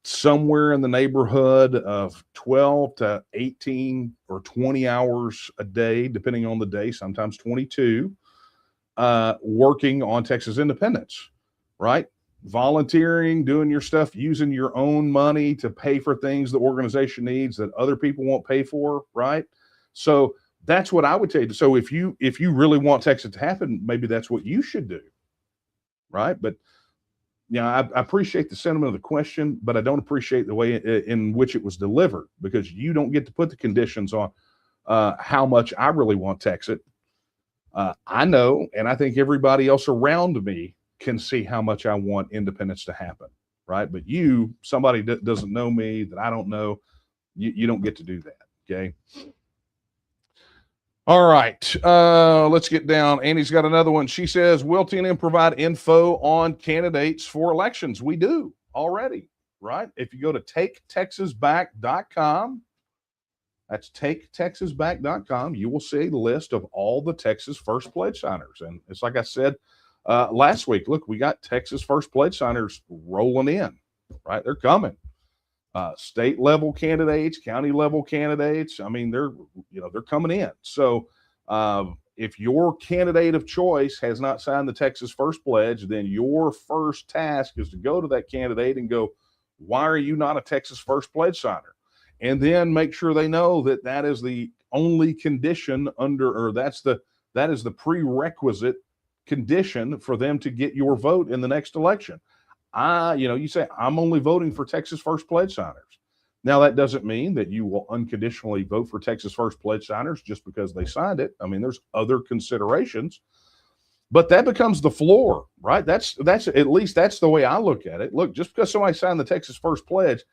somewhere in the neighborhood of 12 to 18 or 20 hours a day, depending on the day, sometimes 22, working on Texas independence, right? Volunteering, doing your stuff, using your own money to pay for things the organization needs that other people won't pay for, right? So that's what I would tell you. So if you really want TEXIT to happen, maybe that's what you should do, right? But I appreciate the sentiment of the question, but I don't appreciate the way in which it was delivered, because you don't get to put the conditions on how much I really want TEXIT. I know, and I think everybody else around me can see how much I want independence to happen, right? But you, somebody that doesn't know me, that I don't know, you don't get to do that, okay? All right, let's get down. Annie's got another one. She says, will TNM provide info on candidates for elections? We do already, right? If you go to taketexasback.com, that's taketexasback.com, you will see the list of all the Texas First Pledge signers. And it's like I said last week, look, we got Texas First Pledge signers rolling in, right? They're coming. State level candidates, county level candidates. I mean, they're coming in. So if your candidate of choice has not signed the Texas First Pledge, then your first task is to go to that candidate and go, why are you not a Texas First Pledge signer? And then make sure they know that that is the only condition that is the prerequisite condition for them to get your vote in the next election. You say, I'm only voting for Texas First Pledge signers. Now, that doesn't mean that you will unconditionally vote for Texas First Pledge signers just because they signed it. I mean, there's other considerations, but that becomes the floor, right? That's at least that's the way I look at it. Look, just because somebody signed the Texas First Pledge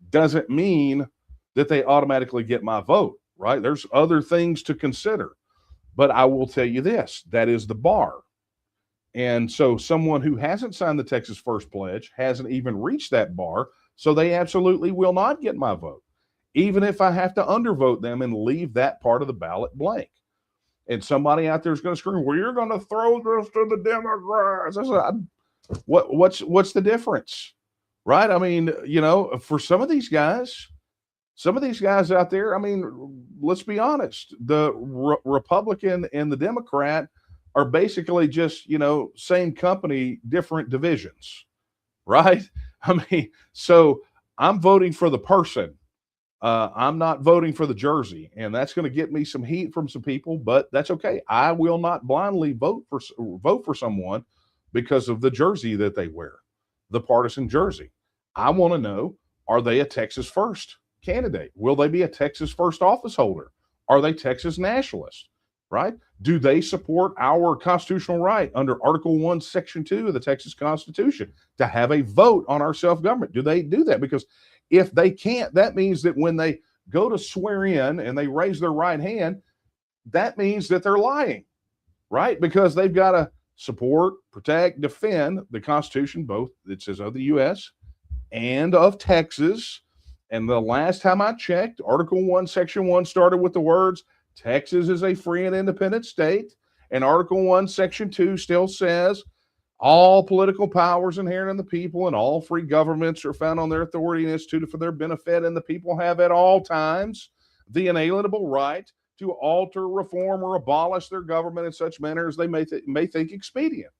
doesn't mean that they automatically get my vote, right? There's other things to consider, but I will tell you this, that is the bar. And so someone who hasn't signed the Texas First Pledge hasn't even reached that bar, so they absolutely will not get my vote, even if I have to undervote them and leave that part of the ballot blank. And somebody out there is going to scream, well, you're going to throw this to the Democrats. I said, what's the difference, right? I mean, for some of these guys out there, I mean, let's be honest, the Republican and the Democrat are basically just, same company, different divisions, right? I mean, so I'm voting for the person. I'm not voting for the jersey, and that's going to get me some heat from some people, but that's okay. I will not blindly vote for someone because of the jersey that they wear, the partisan jersey. I want to know, are they a Texas First candidate? Will they be a Texas First office holder? Are they Texas nationalists? Right? Do they support our constitutional right under Article 1, Section 2 of the Texas Constitution to have a vote on our self-government? Do they do that? Because if they can't, that means that when they go to swear in and they raise their right hand, that means that they're lying, right? Because they've got to support, protect, defend the Constitution, both it says of the U.S. and of Texas. And the last time I checked, Article 1, Section 1 started with the words, Texas is a free and independent state. And Article 1, Section 2 still says, all political powers inherent in the people and all free governments are found on their authority and instituted for their benefit, and the people have at all times the inalienable right to alter, reform, or abolish their government in such manner as they may think expedient.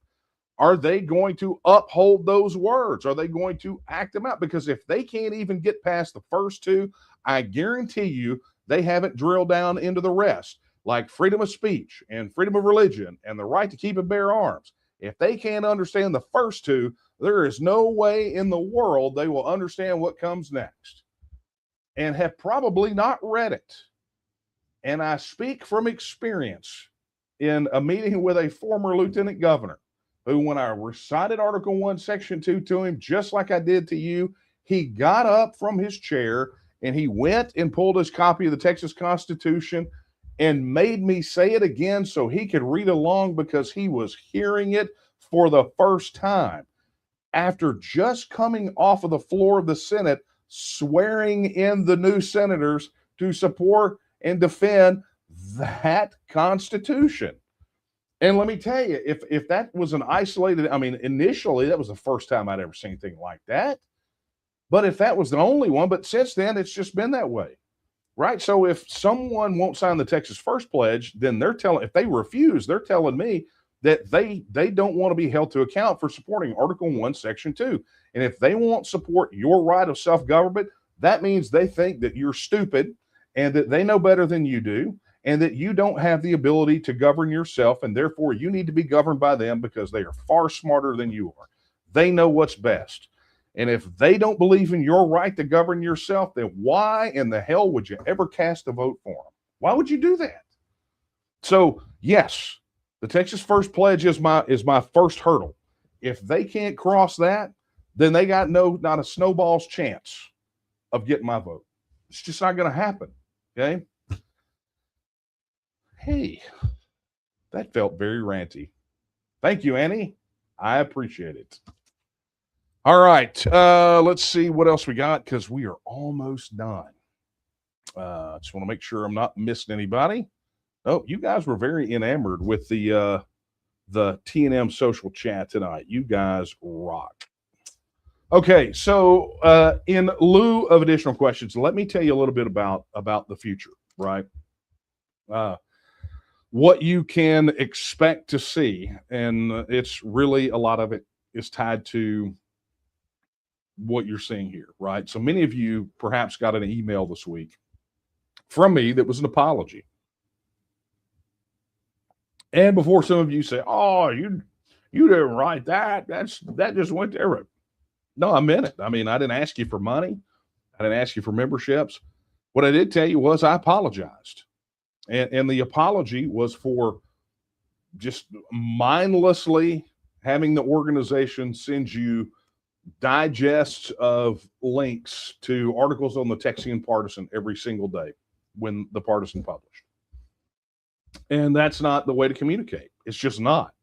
Are they going to uphold those words? Are they going to act them out? Because if they can't even get past the first two, I guarantee you they haven't drilled down into the rest, like freedom of speech and freedom of religion and the right to keep and bear arms. If they can't understand the first two, there is no way in the world they will understand what comes next, and have probably not read it. And I speak from experience in a meeting with a former lieutenant governor who, when I recited Article 1, Section 2 to him, just like I did to you, he got up from his chair and he went and pulled his copy of the Texas Constitution and made me say it again so he could read along, because he was hearing it for the first time after just coming off of the floor of the Senate, swearing in the new senators to support and defend that Constitution. And let me tell you, if that was an isolated, I mean, initially that was the first time I'd ever seen anything like that. But if that was the only one, but since then it's just been that way, right? So if someone won't sign the Texas First Pledge, then if they refuse, they're telling me that they don't want to be held to account for supporting Article 1, Section 2. And if they won't support your right of self-government, that means they think that you're stupid and that they know better than you do, and that you don't have the ability to govern yourself, and therefore you need to be governed by them because they are far smarter than you are. They know what's best. And if they don't believe in your right to govern yourself, then why in the hell would you ever cast a vote for them? Why would you do that? So yes, the Texas First Pledge is my first hurdle. If they can't cross that, then they got not a snowball's chance of getting my vote. It's just not going to happen. Okay. Hey, that felt very ranty. Thank you, Annie. I appreciate it. All right. Let's see what else we got, because we are almost done. Just want to make sure I'm not missing anybody. Oh, you guys were very enamored with the TNM social chat tonight. You guys rock. Okay, so in lieu of additional questions, let me tell you a little bit about the future, right? What you can expect to see, and it's really, a lot of it is tied to what you're seeing here, right? So many of you perhaps got an email this week from me that was an apology. And before some of you say, "Oh, you didn't write that. That just went there." No, I meant it. I mean, I didn't ask you for money. I didn't ask you for memberships. What I did tell you was I apologized. And the apology was for just mindlessly having the organization send you digests of links to articles on the Texian Partisan every single day when the Partisan published. And that's not the way to communicate. It's just not.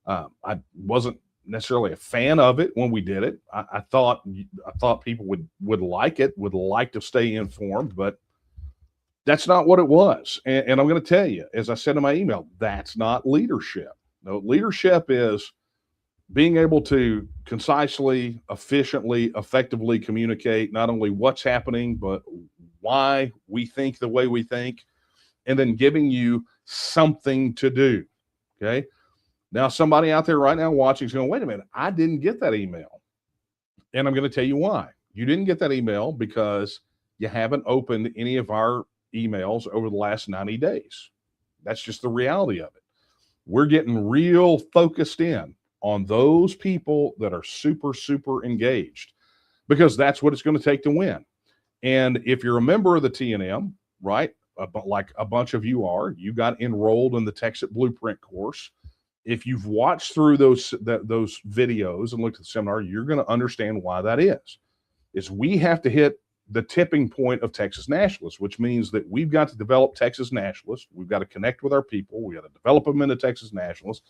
I wasn't necessarily a fan of it when we did it. I thought people would like it, would like to stay informed, but that's not what it was. And I'm going to tell you, as I said in my email, that's not leadership. No, leadership is being able to concisely, efficiently, effectively communicate not only what's happening, but why we think the way we think, and then giving you something to do. Okay. Now, somebody out there right now watching is going, wait a minute, I didn't get that email. And I'm going to tell you why. You didn't get that email because you haven't opened any of our emails over the last 90 days. That's just the reality of it. We're getting real focused in on those people that are super, super engaged, because that's what it's going to take to win. And if you're a member of the TNM, right, like a bunch of you are, you got enrolled in the TEXIT Blueprint course. If you've watched through those videos and looked at the seminar, you're going to understand why that is we have to hit the tipping point of Texas nationalists, which means that we've got to develop Texas nationalists. We've got to connect with our people. We got to develop them into Texas nationalists.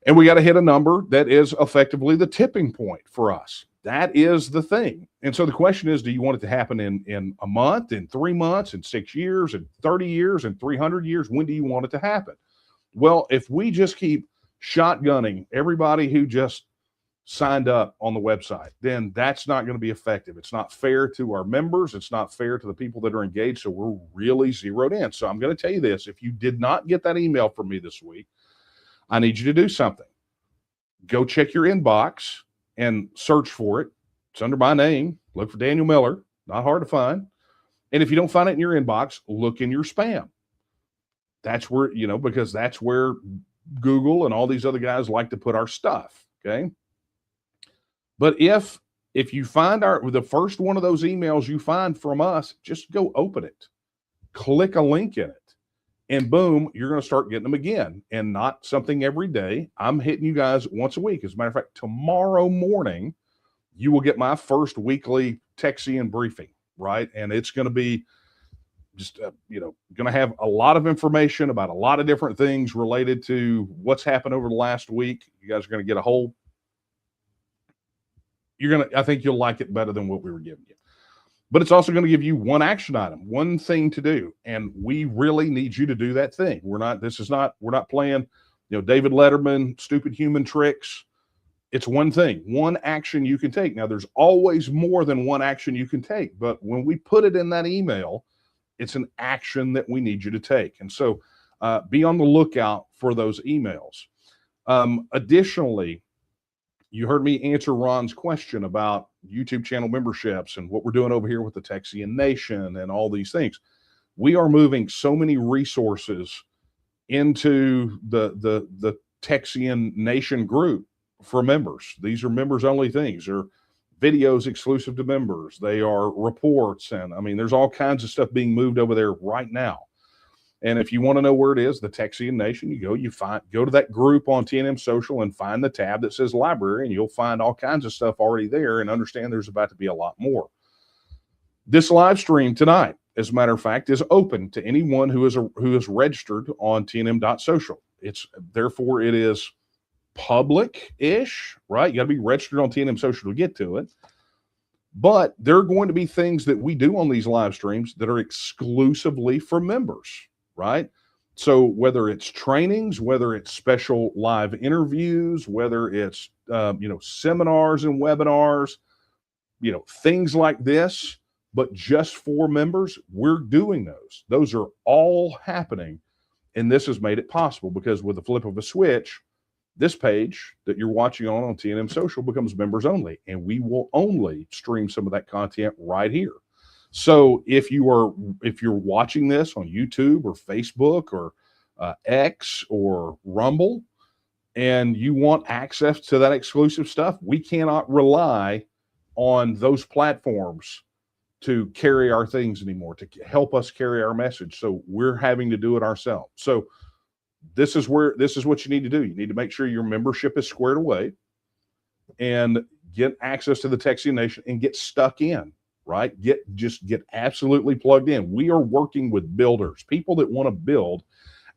And we got to hit a number that is effectively the tipping point for us. That is the thing. And so the question is, do you want it to happen in a month, in 3 months, in 6 years, in 30 years, in 300 years? When do you want it to happen? Well, if we just keep shotgunning everybody who just signed up on the website, then that's not going to be effective. It's not fair to our members. It's not fair to the people that are engaged. So we're really zeroed in. So I'm going to tell you this. If you did not get that email from me this week, I need you to do something. Go check your inbox and search for it. It's under my name. Look for Daniel Miller. Not hard to find. And if you don't find it in your inbox, look in your spam. That's where, because that's where Google and all these other guys like to put our stuff. Okay. But if you find the first one of those emails you find from us, just go open it, click a link in it, and boom, you're going to start getting them again, and not something every day. I'm hitting you guys once a week. As a matter of fact, tomorrow morning, you will get my first weekly Texian briefing, right? And it's going to be just, going to have a lot of information about a lot of different things related to what's happened over the last week. You guys are going to get I think you'll like it better than what we were giving you. But it's also going to give you one action item, one thing to do. And we really need you to do that thing. We're not playing, David Letterman, stupid human tricks. It's one thing, one action you can take. Now, there's always more than one action you can take. But when we put it in that email, it's an action that we need you to take. And so be on the lookout for those emails. Additionally, you heard me answer Ron's question about YouTube channel memberships and what we're doing over here with the Texian Nation and all these things. We are moving so many resources into the Texian Nation group for members. These are members only things. They're videos exclusive to members. They are reports. And I mean, there's all kinds of stuff being moved over there right now. And if you want to know where it is, the Texian Nation, go to that group on TNM Social and find the tab that says library, and you'll find all kinds of stuff already there, and understand there's about to be a lot more. This live stream tonight, as a matter of fact, is open to anyone who is registered on TNM.social. Therefore it is public-ish, right? You got to be registered on TNM Social to get to it. But there are going to be things that we do on these live streams that are exclusively for members, right? So whether it's trainings, whether it's special live interviews, whether it's seminars and webinars, things like this, but just for members, we're doing those. Those are all happening, and this has made it possible because with the flip of a switch, this page that you're watching on TNM Social becomes members only, and we will only stream some of that content right here. So if you're watching this on YouTube or Facebook or X or Rumble, and you want access to that exclusive stuff, we cannot rely on those platforms to carry our things anymore, to help us carry our message. So we're having to do it ourselves. So this is what you need to do. You need to make sure your membership is squared away and get access to the Texian Nation and get stuck in, right? Just get absolutely plugged in. We are working with builders, people that want to build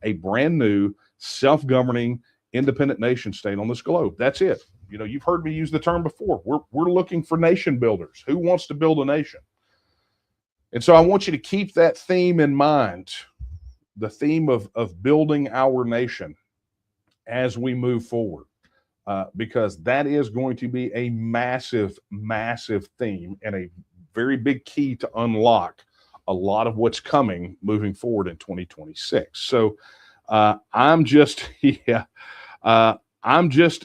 a brand new self-governing independent nation state on this globe. That's it. You've heard me use the term before. We're looking for nation builders. Who wants to build a nation? And so I want you to keep that theme in mind, the theme of building our nation as we move forward, because that is going to be a massive, massive theme and a very big key to unlock a lot of what's coming moving forward in 2026. So I'm just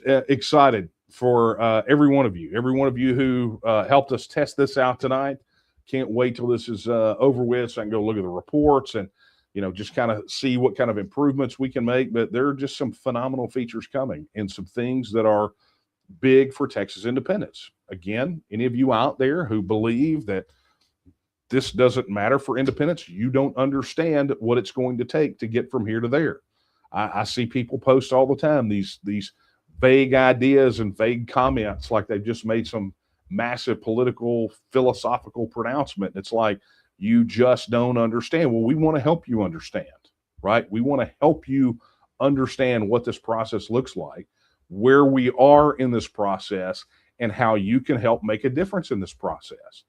excited for every one of you who helped us test this out tonight. Can't wait till this is over with so I can go look at the reports and just kind of see what kind of improvements we can make. But there are just some phenomenal features coming and some things that are big for Texas independence. Again, any of you out there who believe that this doesn't matter for independence, you don't understand what it's going to take to get from here to there. I see people post all the time these vague ideas and vague comments like they've just made some massive political philosophical pronouncement. It's like, you just don't understand. Well, we want to help you understand, right? We want to help you understand what this process looks like, where we are in this process, and how you can help make a difference in this process.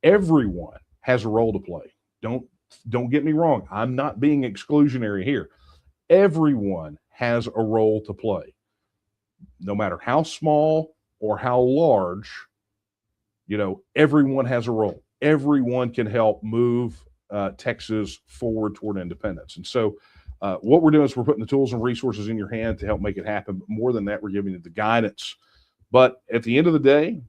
Everyone has a role to play. Don't get me wrong. I'm not being exclusionary here. Everyone has a role to play, no matter how small or how large. Everyone has a role. Everyone can help move Texas forward toward independence. And so what we're doing is we're putting the tools and resources in your hand to help make it happen. But more than that, we're giving you the guidance. But at the end of the day,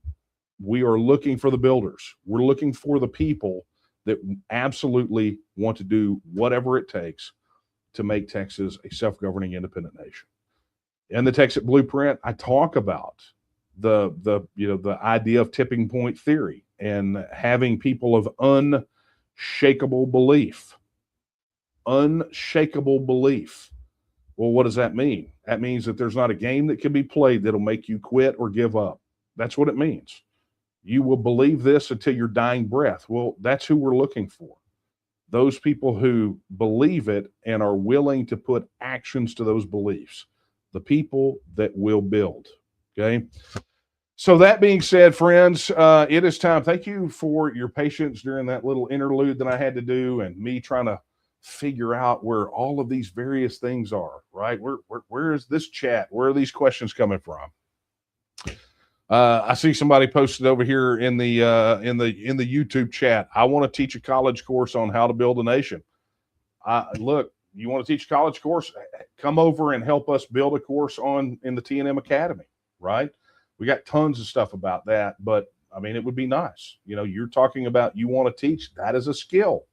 we are looking for the builders. We're looking for the people that absolutely want to do whatever it takes to make Texas a self-governing independent nation. In the TEXIT blueprint, I talk about the idea of tipping point theory and having people of unshakable belief. Unshakable belief. Well, what does that mean? That means that there's not a game that can be played that'll make you quit or give up. That's what it means. You will believe this until your dying breath. Well, that's who we're looking for. Those people who believe it and are willing to put actions to those beliefs. The people that will build. Okay. So that being said, friends, it is time. Thank you for your patience during that little interlude that I had to do and me trying to figure out where all of these various things are, right? Where is this chat? Where are these questions coming from? I see somebody posted over here in the YouTube chat. I want to teach a college course on how to build a nation. Look, you want to teach a college course? Come over and help us build a course in the TNM Academy, right? We got tons of stuff about that, but I mean, it would be nice. You're talking about you want to teach. That is a skill,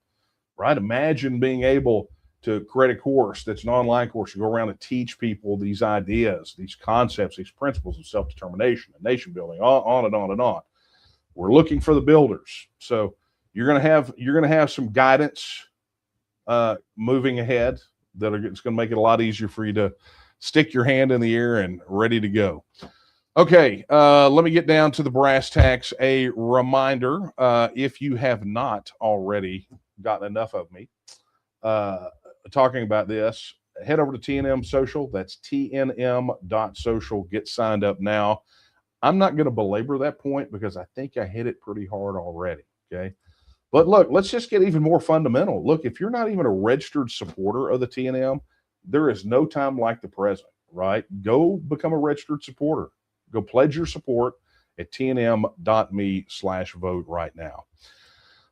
right? Imagine being able to create a course that's an online course to go around and teach people these ideas, these concepts, these principles of self-determination and nation building, on and on and on. We're looking for the builders. So you're going to have some guidance moving ahead it's going to make it a lot easier for you to stick your hand in the air and ready to go. Okay, let me get down to the brass tacks. A reminder, if you have not already gotten enough of me talking about this, head over to TNM Social. That's tnm.social. Get signed up now. I'm not going to belabor that point because I think I hit it pretty hard already, okay? But look, let's just get even more fundamental. Look, if you're not even a registered supporter of the TNM, there is no time like the present, right? Go become a registered supporter. Go pledge your support at tnm.me/vote right now.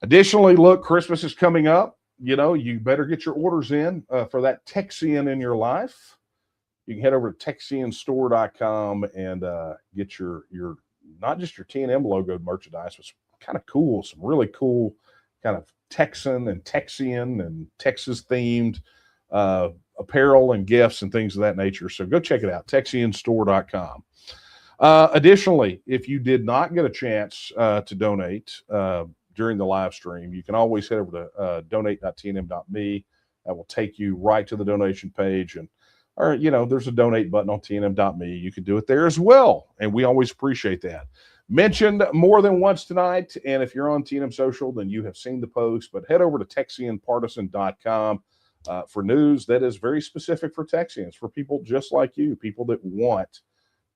Additionally, look, Christmas is coming up. You know, you better get your orders in for that Texian in your life. You can head over to texianstore.com and get your not just your TNM logoed merchandise, but some kind of cool, some really cool kind of Texan and Texian and Texas themed apparel and gifts and things of that nature. So go check it out, texianstore.com. Additionally, if you did not get a chance to donate during the live stream, you can always head over to donate.tnm.me. That will take you right to the donation page. Or, you know, there's a donate button on tnm.me. You can do it there as well. And we always appreciate that. Mentioned more than once tonight. And if you're on TNM Social, then you have seen the post. But head over to TexianPartisan.com for news that is very specific for Texians, for people just like you, people that want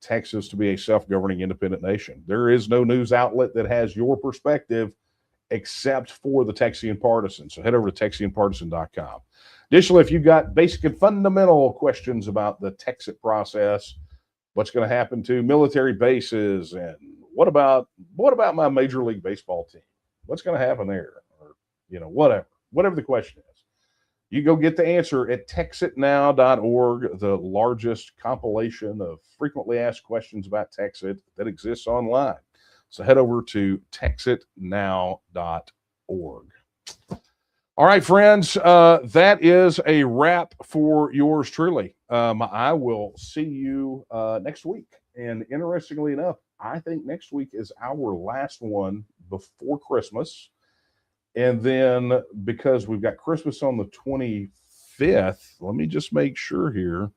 Texas to be a self-governing independent nation. There is no news outlet that has your perspective except for the Texian Partisan. So head over to TexianPartisan.com. Additionally, if you've got basic and fundamental questions about the TEXIT process, what's going to happen to military bases, and what about my Major League Baseball team? What's going to happen there? Or, you know, whatever the question is. You go get the answer at texitnow.org, the largest compilation of frequently asked questions about TEXIT that exists online. So head over to texitnow.org. All right, friends, that is a wrap for yours truly. I will see you next week. And interestingly enough, I think next week is our last one before Christmas. And then because we've got Christmas on the 25th, let me just make sure here.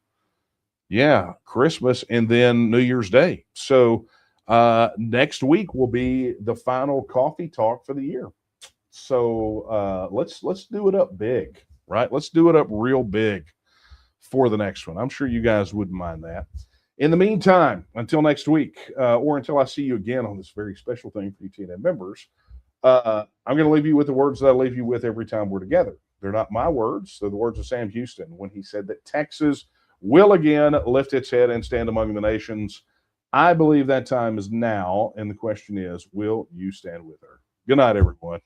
Yeah, Christmas and then New Year's Day. So next week will be the final coffee talk for the year. So let's do it up big, right? Let's do it up real big for the next one. I'm sure you guys wouldn't mind that. In the meantime, until next week, or until I see you again on this very special thing for you TNM members, I'm going to leave you with the words that I leave you with every time we're together. They're not my words. They're the words of Sam Houston when he said that Texas will again lift its head and stand among the nations. I believe that time is now, and the question is, will you stand with her? Good night, everyone.